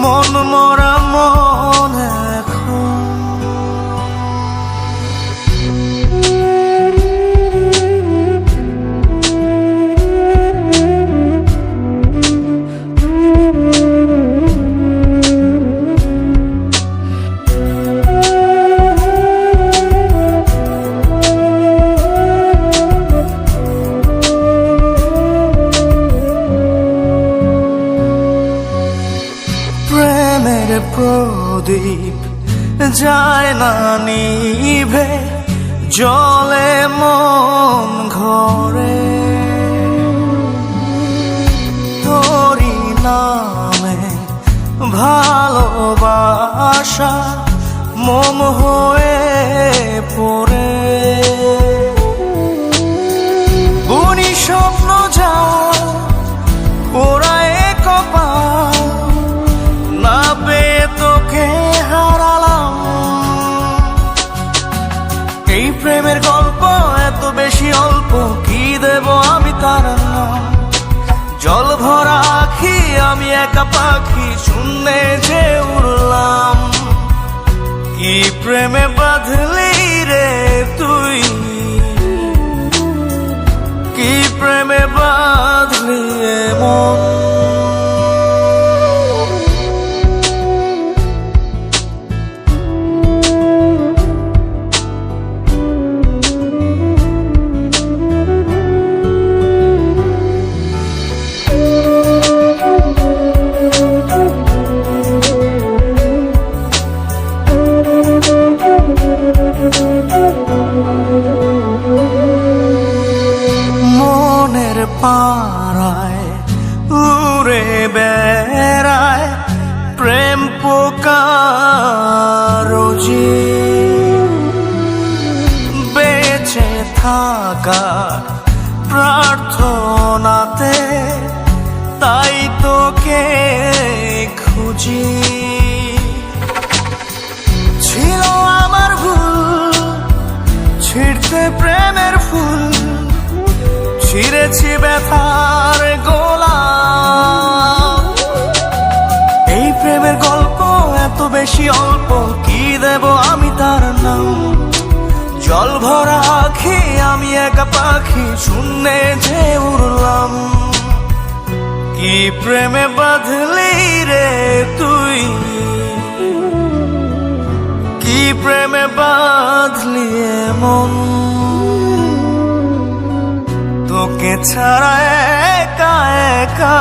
মন মরা মন এখন। প্রদীপ যায় না নিভে, জলে মন ঘরে। তোরি নামে ভালোবাসা মম হয়ে পড়ে। বুনি স্বপ্ন যা ওরায় কপাল, না পেয়ে তোকে হারালাম। এই প্রেমের গল্প এত বেশি অল্প, কি দেব আমি তার নাম। জল ভরা আখি আমি একা পাখি শূন্যে যে উড়লাম। কি প্রেমে বাঁধলি রে তুই, কি প্রেমে বাঁধলি মন। মনের পাড়ায় উড়ে তাই তোকে খুঁজি। ছিল আমার ভুল ছিঁড়তে প্রেমের ফুল, ছিঁড়েছি ব্যথার গোলাপ। এই প্রেমের গল্প এত বেশি অল্প, কি দেব আমি তার নাম? জল ভরা আঁখি আমি একা পাখি, শূন্যে যে উড়লাম। কি প্রেমে বাঁধলি রে তুই, কি প্রেমে বাঁধলি এমন? তোকে ছাড়া একা একা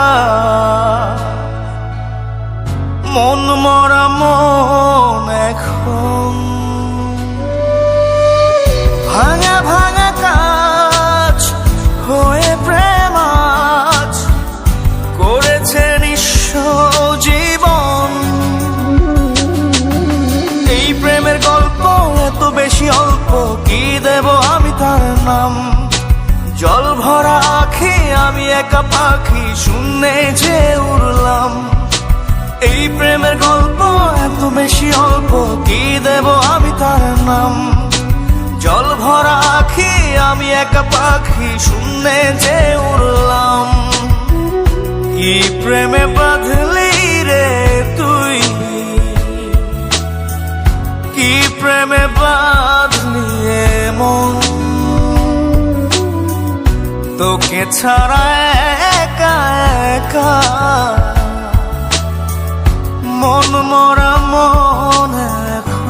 মন মরা মন এখন। ভাঙা ভাঙা কাজ হয়ে প্রেম আজ করেছে নিঃস্ব জীবন। এই প্রেমের গল্প এত বেশি অল্প, কি দেব আমি তার নাম? জল ভরা আঁখি আমি একা পাখি, শূন্যে যে উড়লাম। এই প্রেমের গল্প এত বেশি অল্প, কি দেব আমি তার নাম? জল ভরা আঁখি আমি একা পাখি, শূন্যে যে উড়লাম। কি প্রেমে বাঁধলি রে তুই, কি প্রেমে বাঁধলি এমন? তোকে ছাড়া একা একা মন মরা মন এখন।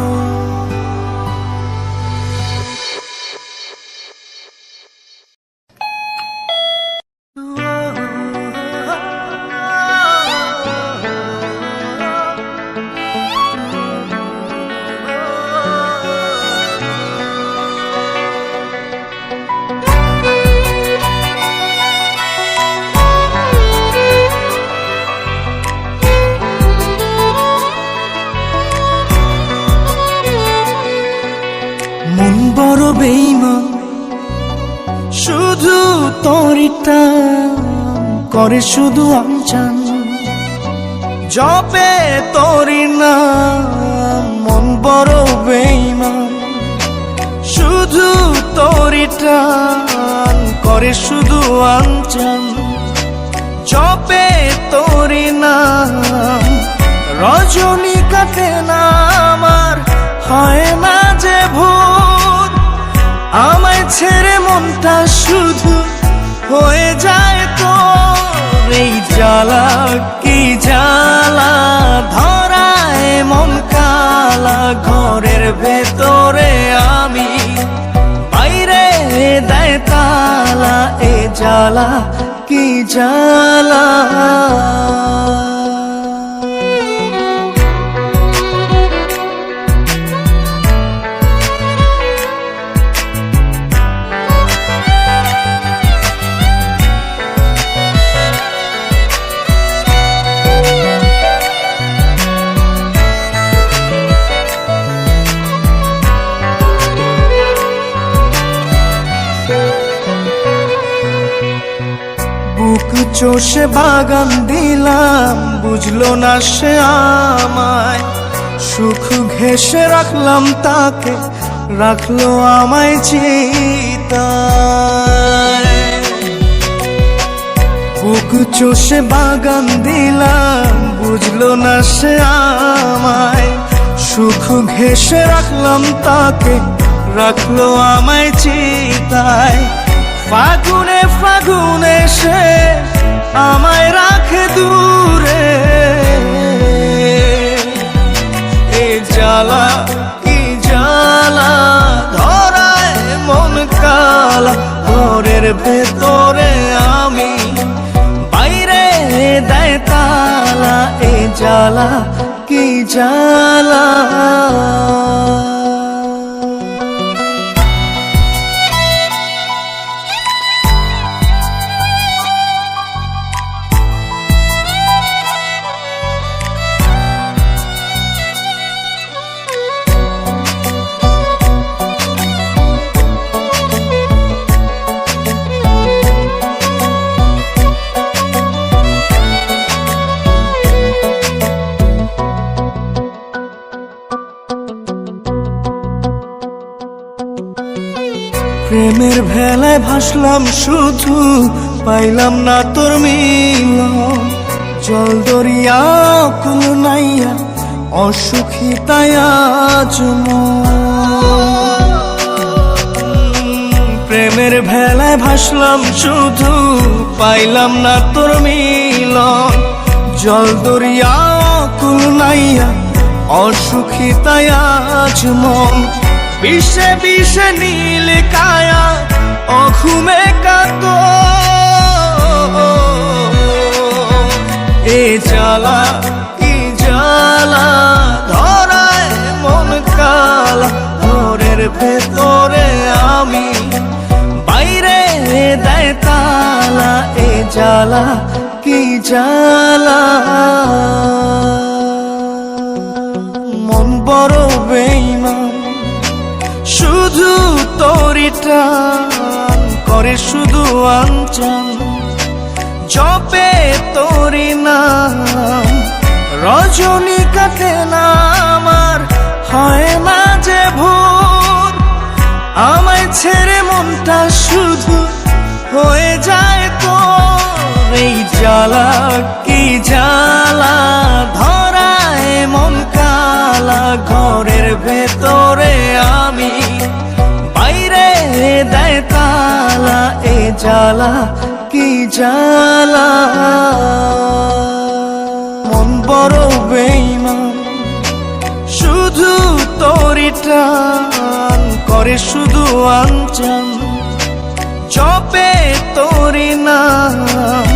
মন বড় বেঈমান, শুধু তোরিটা করে শুধু আমচান, জপে তোরি নাম। মন বড় বেঈমান, শুধু তোরিটা করে শুধু আমচান, জপে তোরি নাম। রজনী কাটে না আমার, হয় না যে ভূত, আমায় ছেড়ে মনটা শুধু হয়ে যায় তোর। এই জ্বালা কি জ্বালা, ধরায় মন কালা। ঘরের ভেতরে আমি, বাইরে দেয় তালা। এ জ্বালা কি জ্বালা। বুক চষে বাগান দিলাম, বুঝলো না সে আমায়। সুখ ঘেঁষে রাখলাম তাকে, রাখলো আমায় চিতায়। বুক চষে বাগান দিলাম, বুঝলো না সে আমায়। সুখ ঘেঁষে রাখলাম তাকে, রাখলো আমায় চিতায়। ফাগুনে ফাগুনে সে আমায় রাখে দূরে। এ জ্বালা কি জ্বালা, ধরায় মন কালা। ঘরের ভেতরে আমি, বাইরে দেয় তালা। এ জ্বালা কি জ্বালা। প্রেমের ভেলায় ভাসলাম শুধু, পাইলাম না তোর মিলন। জল দরিয়া কুল নাইয়া অসুখী তাই আজ মন। প্রেমের ভেলায় ভাসলাম শুধু, পাইলাম না তোর মিলন। জল দরিয়া কুল নাইয়া অসুখী তাই আজ মন। বিষে বিষে নীল কায়া অঘুমে কাত, এ জ্বালা কি জ্বালা ধরায় মন কালা। ঘরের ভেতরে আমি, বাইরে দেয় তালা, এ জ্বালা কি জ্বালা। মন বড় বেঈমান, শুধু তোরি টান করে শুধু আনচান। জপে তোরি নাম, রজনী কাটে না আমার, হয় না যে ভোর। আমায় ছেড়ে মনটা শুধু হয়ে যায় তোর। এই জ্বালা কি জ্বালা ধরায় মন কালা। ঘরের ভেতরে আমি, বাইরে দেয় তালা, এ জ্বালা কি জ্বালা। মন বড় বেঈমান, শুধু তোরি টান করে শুধু আনচান। জপে তোরি নাম,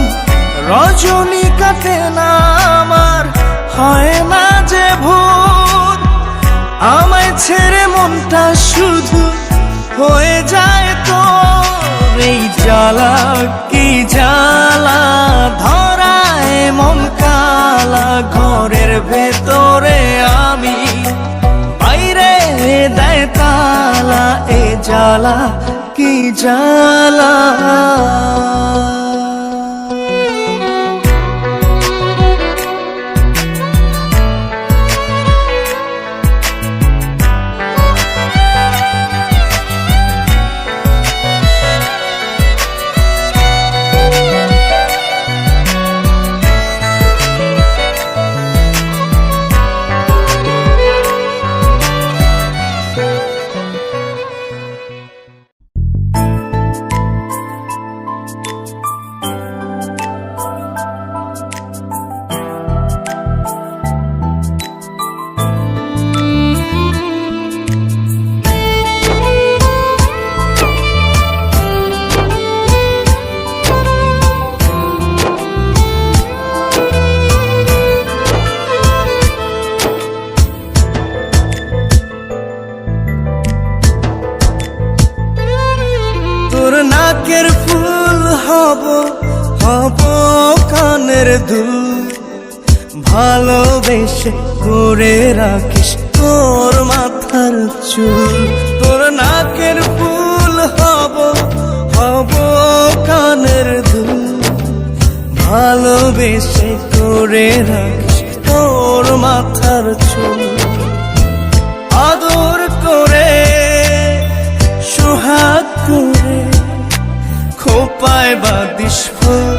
রজনী কাটে না আমার, হয় না যে ভোর। আমায় ছেড়ে মনটা শুধু হয়ে যায় তোর। এই জ্বালা কি জ্বালা ধরায় মন কালা। ঘরের ভেতরে আমি, বাইরে দেয় তালা, এ জ্বালা কি জ্বালা। তোর নাকের ফুল হব, হব কানের দুল। ভালোবেসে করে রাখিস তোর মাথার চুল। তোর নাকের ফুল হব, হব কানের দুল। ভালোবেসে করে রাখিস তোর মাথার চুল। আদর করে সোহাগ করে খোপায় বাঁধিস ফুল।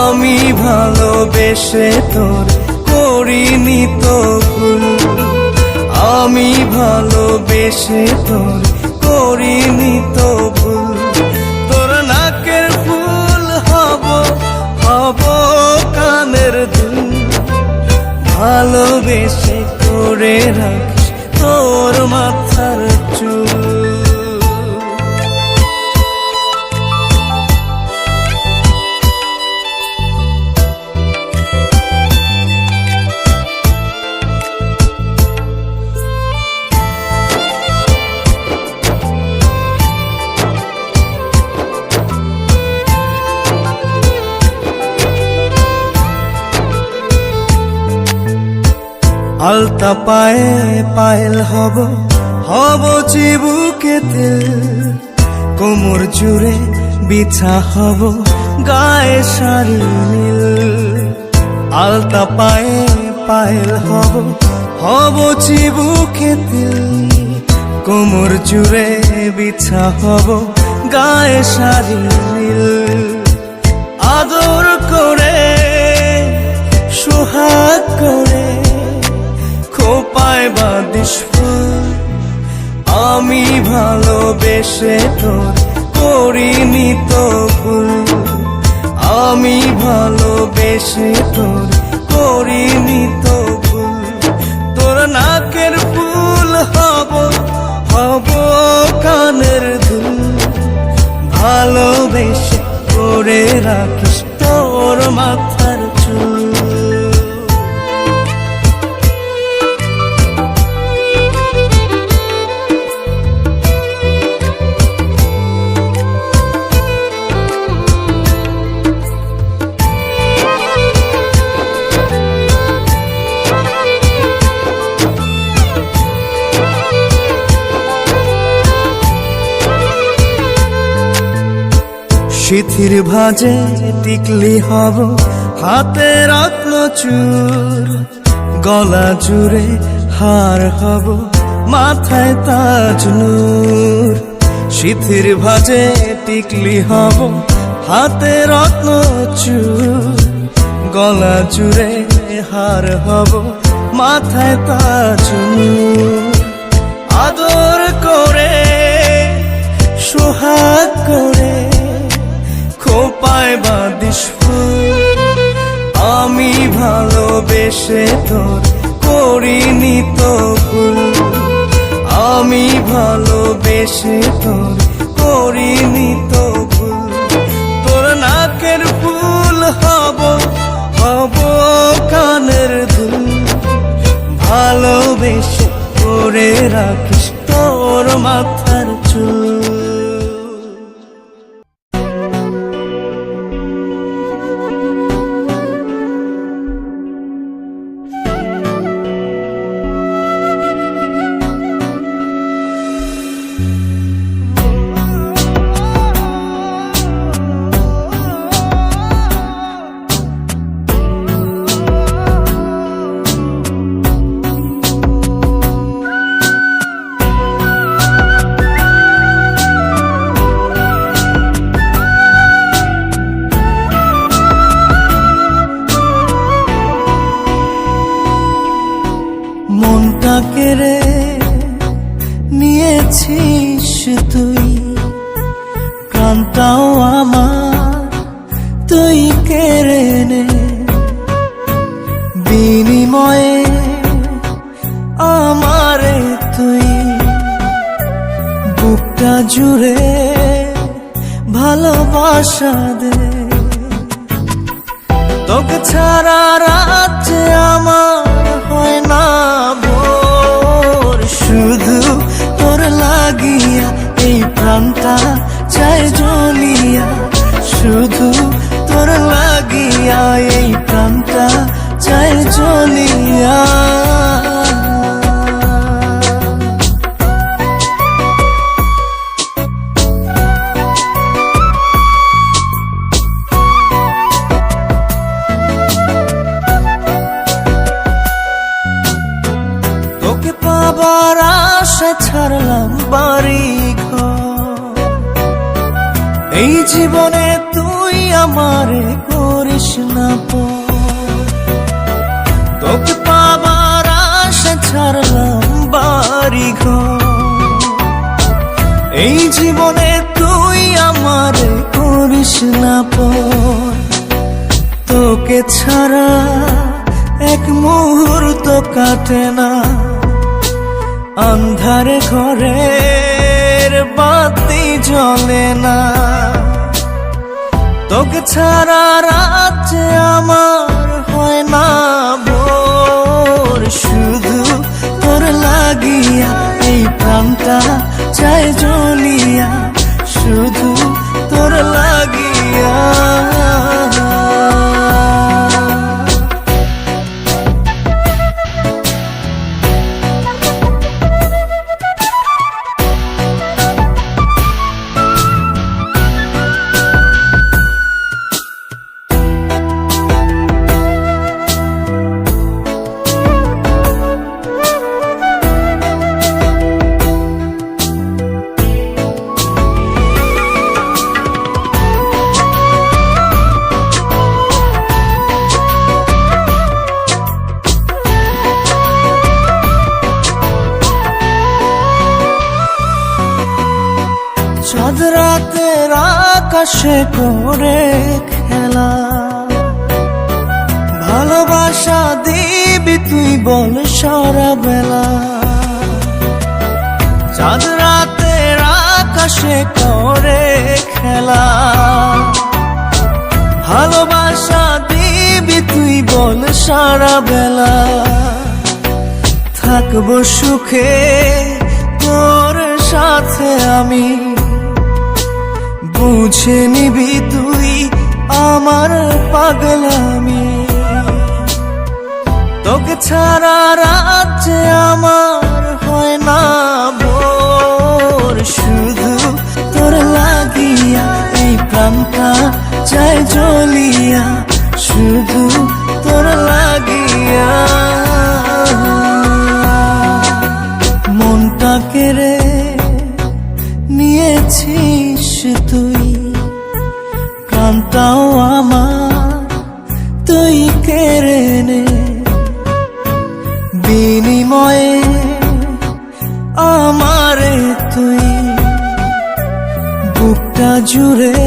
আমি ভালোবেসে তোর করিনি তো ভুল। আমি ভালোবেসে তোর করিনি তো ভুল। তোর নাকের ফুল হব, হব কানের দুল। ভালোবেসে করে রাখিস তোর মাথার চুল। আলতা পায়ে পায়েল হব, হব চিবুকে তেল। কোমর জুড়ে বিছা হব, গায়ে শাড়ি নীল। আলতা পায়ে পায়েল হব, হব চিবুকে তেল। কোমর জুড়ে বিছা হব গায়ে শাড়ি নীল, আদর করে সোহাগ করে খোপায় বাঁধিস ফুল। আমি ভালোবেসে তোর করিনি তো ভুল, আমি ভালোবেসে তোর করিনি তো ভুল। তোর নাকের ফুল হব, হব কানের দুল, ভালোবেসে করে রাখিস তোর মাথার চুল। সিথির ভাজে টিকলি হব হাতে রত্ন চূর, গলা জুড়ে হার হব মাথায় তাজ নূর। সিথির ভাজে টিকলি হব হাতে রত্ন চূর, গলা জুড়ে হার হব মাথায় তাজ নূর। আদর করে সোহাগ করে খোপায় বাঁধিস ফুল। আমি ভালোবেসে তোর করিনি তো ভুল, আমি ভালোবেসে তোর করিনি তো ভুল। তোর নাকের ফুল হব, হব কানের দুল, ভালোবেসে করে রাখিস তোর মাথার চুল। মনটা কেড়ে নিয়েছিস তুই, প্রাণটাও আমার তুই কেড়ে নে। বিনিময়ে আমারে তুই বুকটা জুড়ে ভালোবাসা দে। তোকে ছাড়া রাত যে আমার হয় না ভোর, শুধু তোর লাগিয়া এই প্রাণটা চাই জ্বলিয়া, শুধু তোর লাগিয়া এই প্রাণটা চাই জ্বলিয়া। পাবার আশা ছাড়লাম বাড়ি ঘর, এই জীবনে তুই আমারে করিস না পর। তোকে পাবার আশা ছাড়লাম বাড়ি ঘর, এই জীবনে তুই আমারে করিস না পর। তোকে ছাড়া এক মুহূর্ত কাটে না, আন্ধারে ঘরের বাতি জ্বলে না। তোকে ছাড়া রাত যে আমার হয় না ভোর, শুধু তোর লাগিয়া এই প্রাণটা চাই জ্বলিয়া, শুধু তোর লাগিয়া। আকাশে করে খেলা। ভালোবাসা দিবি তুই বল সারা বেলা, চাঁদ রাতের আকাশে করে খেলা। ভালোবাসা দিবি তুই বল সারা বেলা, থাকবো সুখে তোর সাথে আমি। বুঝে নিবি তুই আমার পাগলামি, তোকে ছাড়া রাজ্যে আমার হয় না ভোর। শুধু তোর লাগিয়া এই প্রাণটা চাই জ্বলিয়া, শুধু তোর লাগিয়া। মনটা কেড়ে নিয়েছিস তুই, প্রাণটাও আমার তুই কেড়ে নে। বিনিময়ে আমারে তুই বুকটা জুড়ে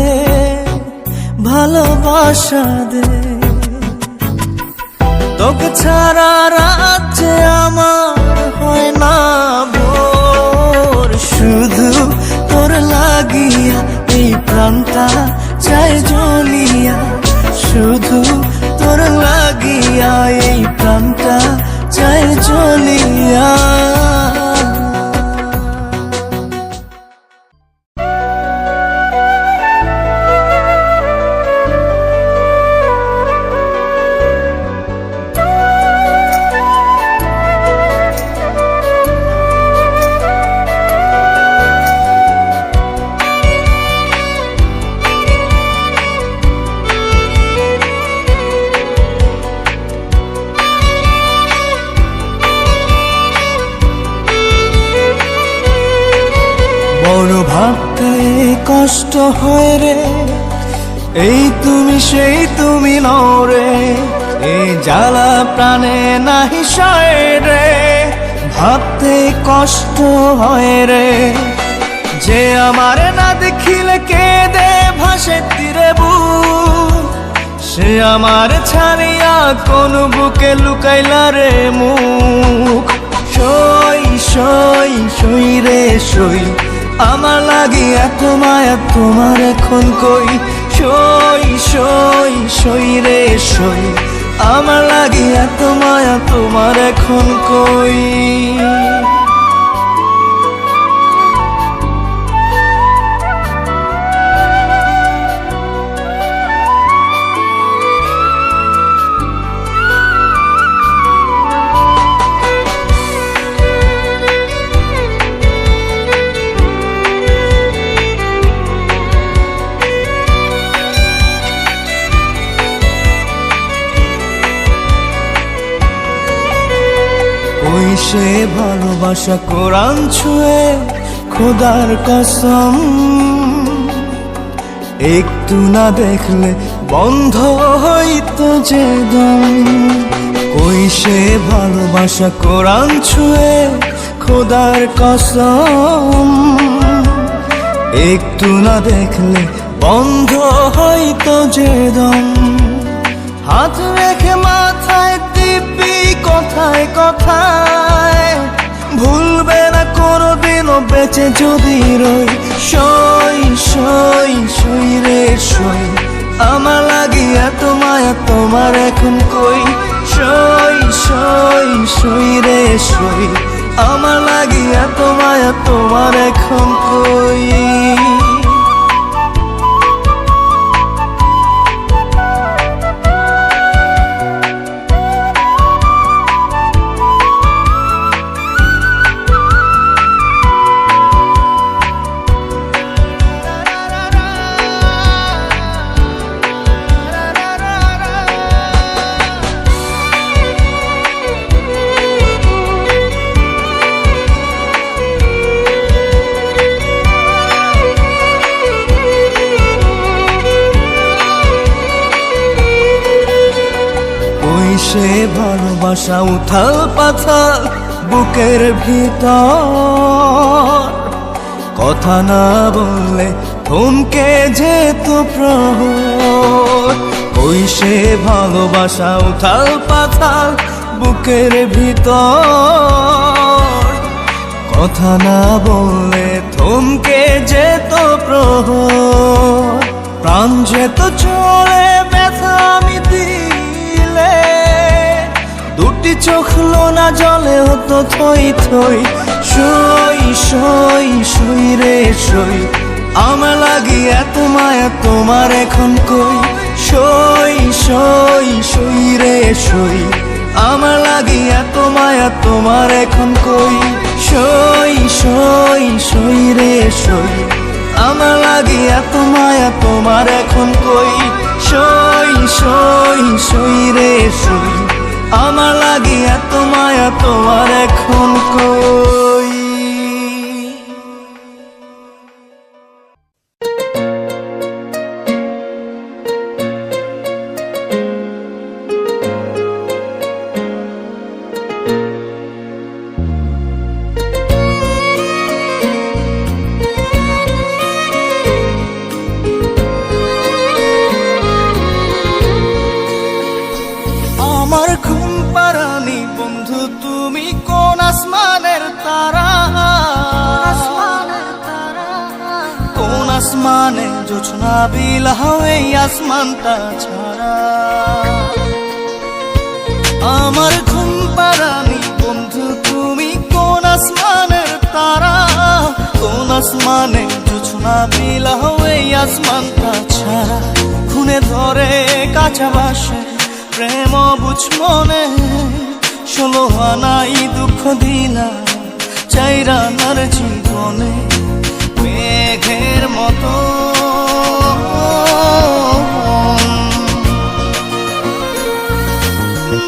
ভালোবাসা দে। তোকে ছাড়া রাজ্যে আমার হয় না ভোর। শুধু তোর লাগিয়া এই প্রাণটা চাই জ্বলিয়া, শুধু তোর লাগিয়া এই প্রাণটা চাই জ্বলিয়া। বড় ভাবতে কষ্ট হয় রে, এই তুমি সেই তুমি নও রে। এই জ্বালা প্রাণে নাহি সয় রে, ভাবতে কষ্ট হয় রে। যে আমারে না দেখিলে কেঁদে ভাসে তীরে বুক, সে আমার ছাড়িয়া কোন বুকে লুকাইলা রে মুখ। সই সই সই রে সই, আমার লাগি এত মায়া তোমার এখন কই। সই সই সই রে সই, আমার লাগি এত মায়া তোমার এখন কই। ওই সে ভালোবাসা কোরআন ছুঁয়ে খোদার কসম, একটু না দেখলে বন্ধ হইতো যে দম। ওই সে ভালোবাসা কোরআন ছুঁয়ে খোদার কসম, একটু না দেখলে বন্ধ হইতো যে দম। হাত রেখে মাথায় দিব্যি কথায় কথায়, ভুলবে না কোনোদিনও বেঁচে যদি রই। সই সই সই রে সই, আমার লাগি এত মায়া তোমার এখন কই। সই সই সই রে সই, আমার লাগি এত মায়া তোমার এখন কই। সে ভালোবাসা উথাল পাথাল বুকের ভিতর, কথা না বললে থমকে যেত প্রহর। ওই সে ভালোবাসা উথাল পাথাল বুকের ভিতর, কথা না বললে থমকে যেত প্রহর। প্রাণ যেত চলে ব্যথা আমি দিলে, দুটি চোখ লোনা জলে হতো থই থই। সই সই সই রে সই, আমার লাগি এত মায়া তোমার এখন কই। সই সই সই রে সই, আমার লাগি এত মায়া তোমার এখন কই। সই সই সই রে সই, আমার লাগি এত মায়া তোমার এখন কই। সই সই সই রে সই, আমার লাগি এত মায়া তোমার এখন কই। আমার ঘুম পাড়ানি বন্ধু তুমি কোন আসমানের তারা, কোন আসমানে জোছনা বিলাও এই আসমানটা ছাড়া। আমার ঘুম পাড়ানি বন্ধু তুমি কোন আসমানের তারা, কোন আসমানে জোছনা বিলাও এই আসমানটা ছাড়া। খুনে ধরে কাঁচা বাসে প্রেম বুঝ মনে, 16 আনাই দুঃখ দিলা চাইরা নার জীবনে। মেঘের মতো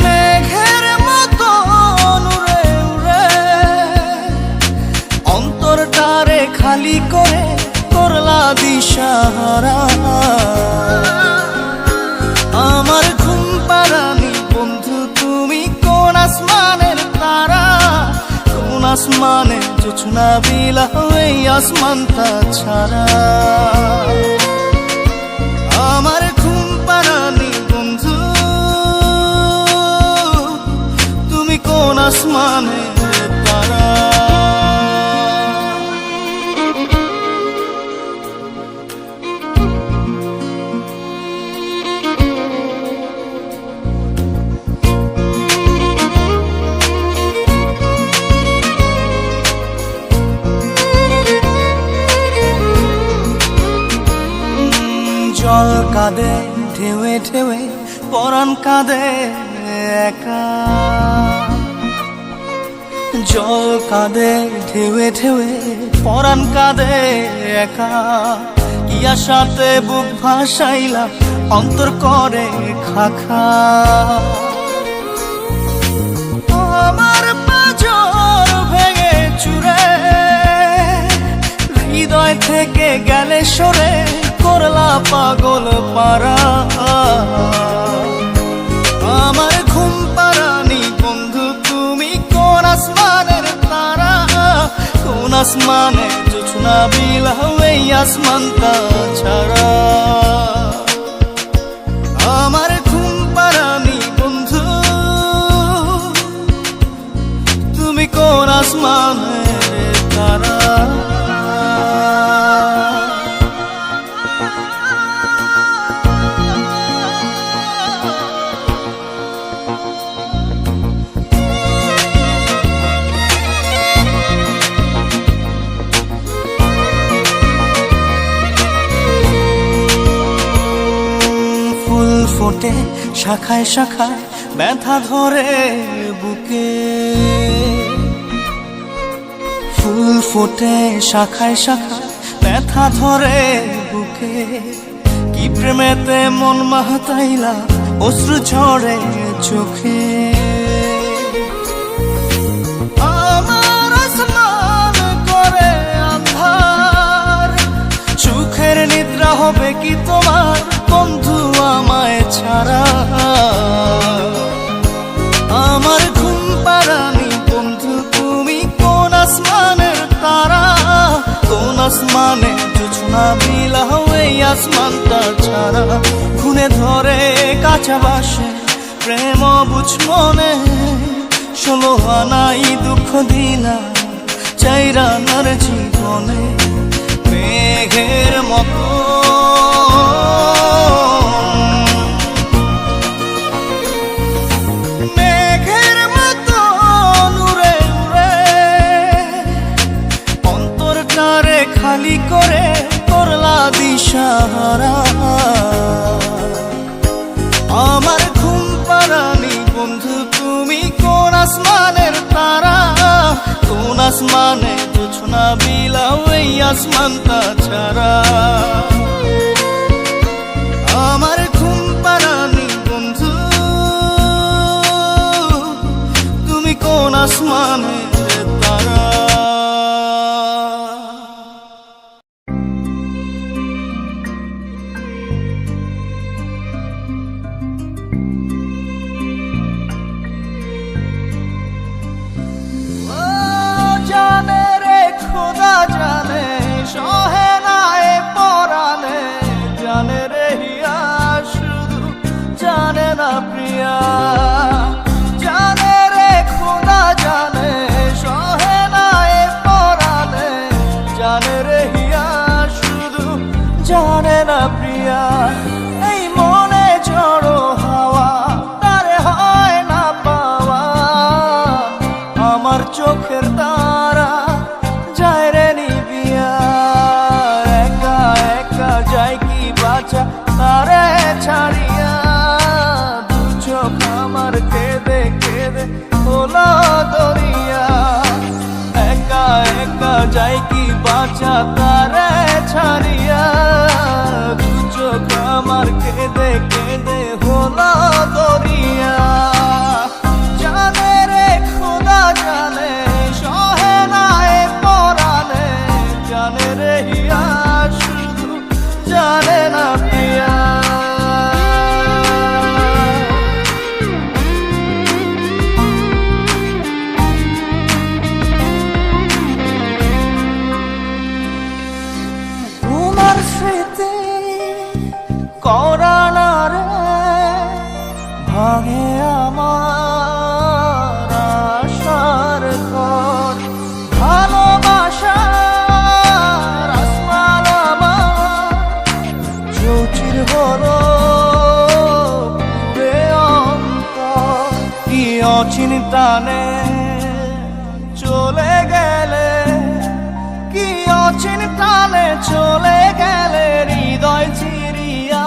মেঘের মতো উড়ে উড়ে অন্তরটারে খালি করে করলা দিশাহারা। আমার ঘুম পাড়ানি বন্ধু তুমি কোন আসমানের তারা, কোন আসমানে জোছনা বিলাও এই আসমানটা ছাড়া। আমার ঘুম পাড়ানি বন্ধু তুমি কোন আসমানের তারা। জল কাঁদে ঢেউে ঢেউে পরাণ কাঁদে একা, জল কাঁদে ঢেউে ঢেউে পরাণ কাঁদে একা। কি আশাতে বুক ভাসাইলা অন্তর করে খাখা। আমার পাঁজর ভেঙে চুরে হৃদয় থেকে গেলে সরে করলা পাগল পারা। আমার ঘুম পাড়ানি বন্ধু তুমি কোন আসমানের তারা, কোন আসমানে জোছনা বিলাও এই আসমানটা ছাড়া। আমার ঘুম পাড়ানি বন্ধু তুমি কোন আসমানের তারা। ফোটে শাখায় শাখায় ব্যথা ধরে বুকে, ফুল ফোটে শাখায় শাখায় ব্যথা ধরে বুকে। কি প্রেমেতে মন মাতাইলা অশ্রু ঝরে চোখে। আমার আসমান করে আন্ধার, সুখের নিদ্রা হবে কি তোমার বন্ধু আমায় ছাড়া। আমার ঘুম পাড়ানি বন্ধু তুমি কোন আসমানের তারা, কোন আসমানে জোছনা বিলাও এই আসমানটা ছাড়া খুনে ধরে কাঁচা বাসে প্রেম বুঝ মনে 16 আনাই দুঃখ দিলা চাইরা নার জীবনে মেঘের মতো মেঘের মতো উড়ে উড়ে অন্তরটারে খালি করে করলা দিশাহারা আমার ঘুম পাড়ানি বন্ধু তুমি কোন আসমানের তারা কোন আসমানে জোছনা বিলাও এই আসমানটা ছাড়া আমার ঘুম পাড়ানি বন্ধু তুমি কোন আসমানের তারা জানে রে খোদা জানে সহে নাই পরানে জানে রে হিয়া শুধু জানে না প্রিয়া জানে রে খোদা জানে সহে নাই পরানে জানে রে হিয়া শুধু জানে না প্রিয়া এই মনে ঝড়ো হাওয়া তারে হয় না পাওয়া আমার চোখের তারা যায় রে নিবিয়া একা একা যায় কি বাঁচা তারে ছাড়িয়া দু চোখ আমার কেঁদে কেঁদে হলো দরিয়া একা একা যায় কি বাঁচা তারে ছাড়িয়া দু চোখ আমার কেঁদে কেঁদে হলো দরিয়া জানে রে খোদা জানে সহে নাই পরানে জানে রে হিয়া শুধু জানে না প্রিয়া তোমার স্মৃতি করানা রে ভাঙে আমার আশার ঘর ভালোবাসার আসমান আমার চৌচির হলো পুরে অন্তর কি অচিন্তানে চলে গেলে কি অচিন্তানে চলে গেলে হৃদয় চিরিয়া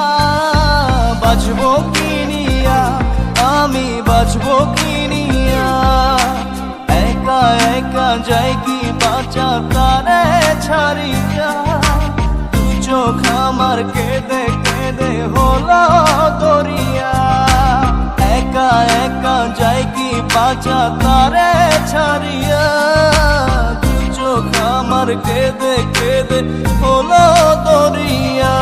বাজবো কিনিয়া আমি বাজবো কিনিয়া একা একা যাই কি বাঁচা তারে ছাড়িয়া দু চোখ আমার কেঁদে কেঁদে হলো দরিয়া একা একা যাই কি বাঁচা তারে ছাড়িয়া দু চোখ আমার কেঁদে কেঁদে হলো দরিয়া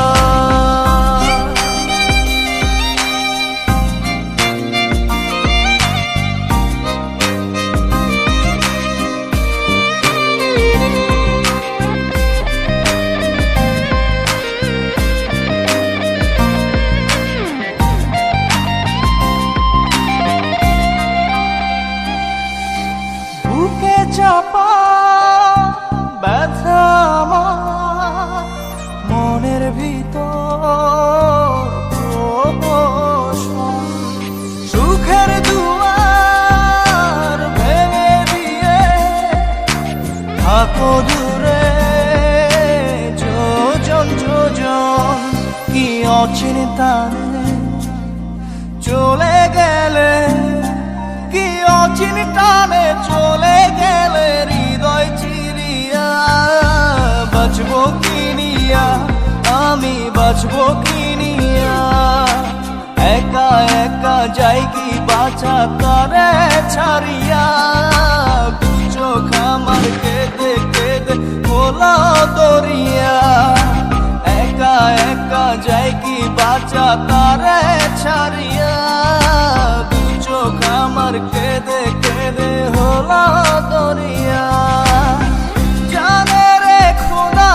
বুকে চাপা ব্যথা আমার মনের ভিতর প্রহসন। সুখের দুয়ার ভেঙে দিয়ে থাকো দূরে যোজন যোজন কি অচিন্তানে চলে গেলে কি অচিন্তানে চলে গেলে হৃদয় চিরিয়া বাঁচবো কিনিয়া আমি বাঁচবো কিনিয়া একা একা যাই কি বাঁচা তারে ছাড়িয়া দু চোখ আমার কেঁদে কেঁদে খোলা দরিয়া একা একা যাই কি বাঁচা তারে ছাড়িয়া দু চোখ আমার কেঁদে কেঁদে হলো দরিয়া জানে রে খোদা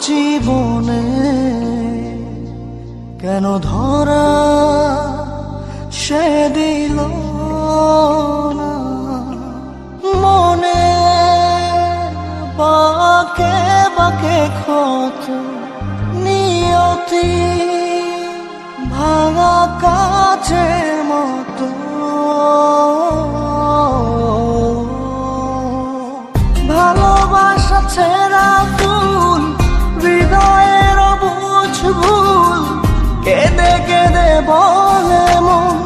জীবনে কেন ধরা সে দিল না মনে বাঁকে বাঁকে ক্ষত নিয়তি ভাঙা কাচের মতো ভালোবাসা ছেঁড়া ফুল হৃদয়ের বুঝ ভুল কেঁদে কেঁদে বলে মন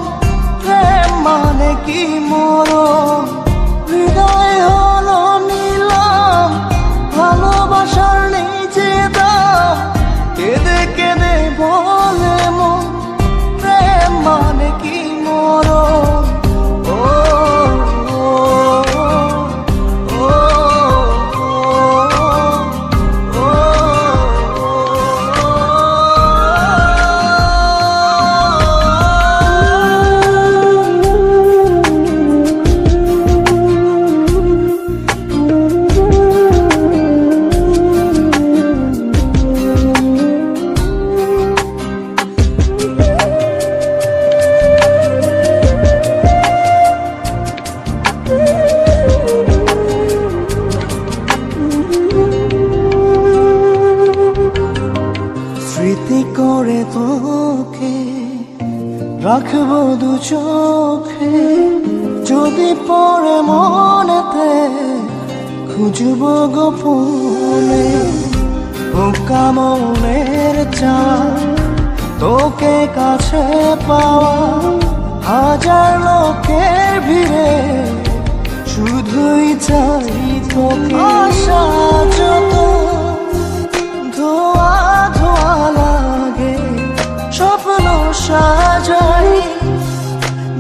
প্রেম মানে কি মরণ হৃদয় হলো নিলাম ভালোবাসার নিজে দাম কেঁদে কেঁদে বলে মন প্রেম মানে কি মরণ স্মৃতি করে তোকে রাখবো দু চোখে যদি পড়ে মনেতে খুঁজবো গোপনে বোকা মনের চায় তোকে কাছে পাওয়া হাজার লোকের ভিড়ে শুধুই চাই তোকে আশা যত ধোয়া ধোয়া লাগে স্বপ্ন সাজাই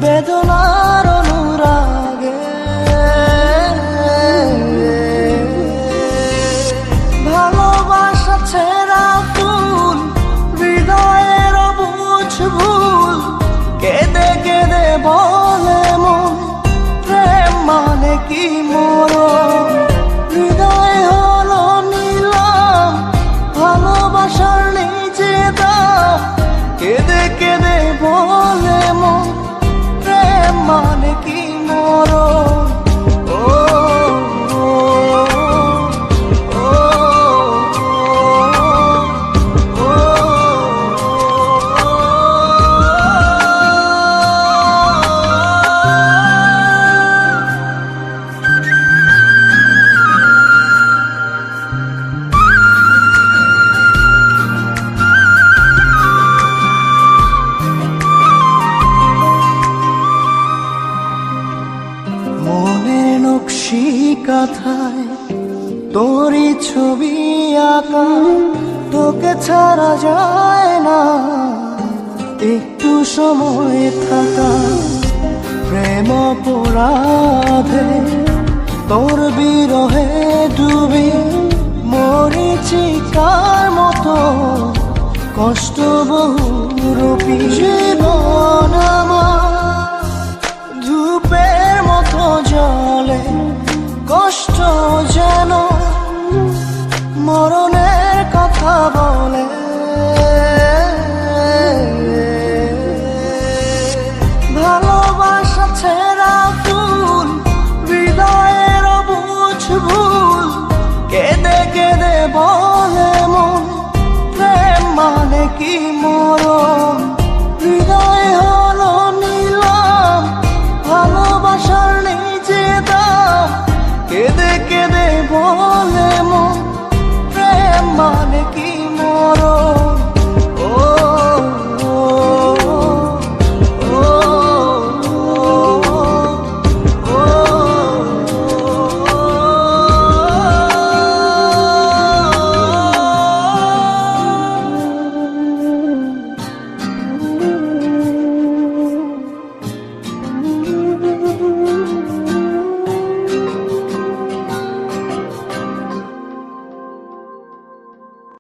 বেদনার অনুরাগে ভালোবাসা ছেঁড়া ফুল হৃদয়ের বুঝ ভুল কেঁদে কেঁদে বলে মন প্রেম মানে কি মরণ হৃদয় হলো নিলাম ভালোবাসার নিজে দাম কেঁদে কেঁদে বলে মন প্রেম মানে কি মরণ মনের নকশি কাঁথায় তোরই ছবি আঁকা তোকে ছাড়া যায় না একটু সময় থাকা প্রেম অপরাধে তোর বিরহে ডুবি মরিচিকার মতো কষ্ট বহুরূপী জীবন আমার ধূপের মতো জলে কষ্ট যেন মরণের কথা বলে ভালোবাসা ছেঁড়া ফুল হৃদয়ের বুঝ ভুল কেঁদে কেঁদে বলে মন প্রেম মানে কি মরণ হৃদয় হলো নিলাম ভালোবাসার নিজে দাম কেঁদে কেঁদে বলে মন প্রেম মানে কি মরণ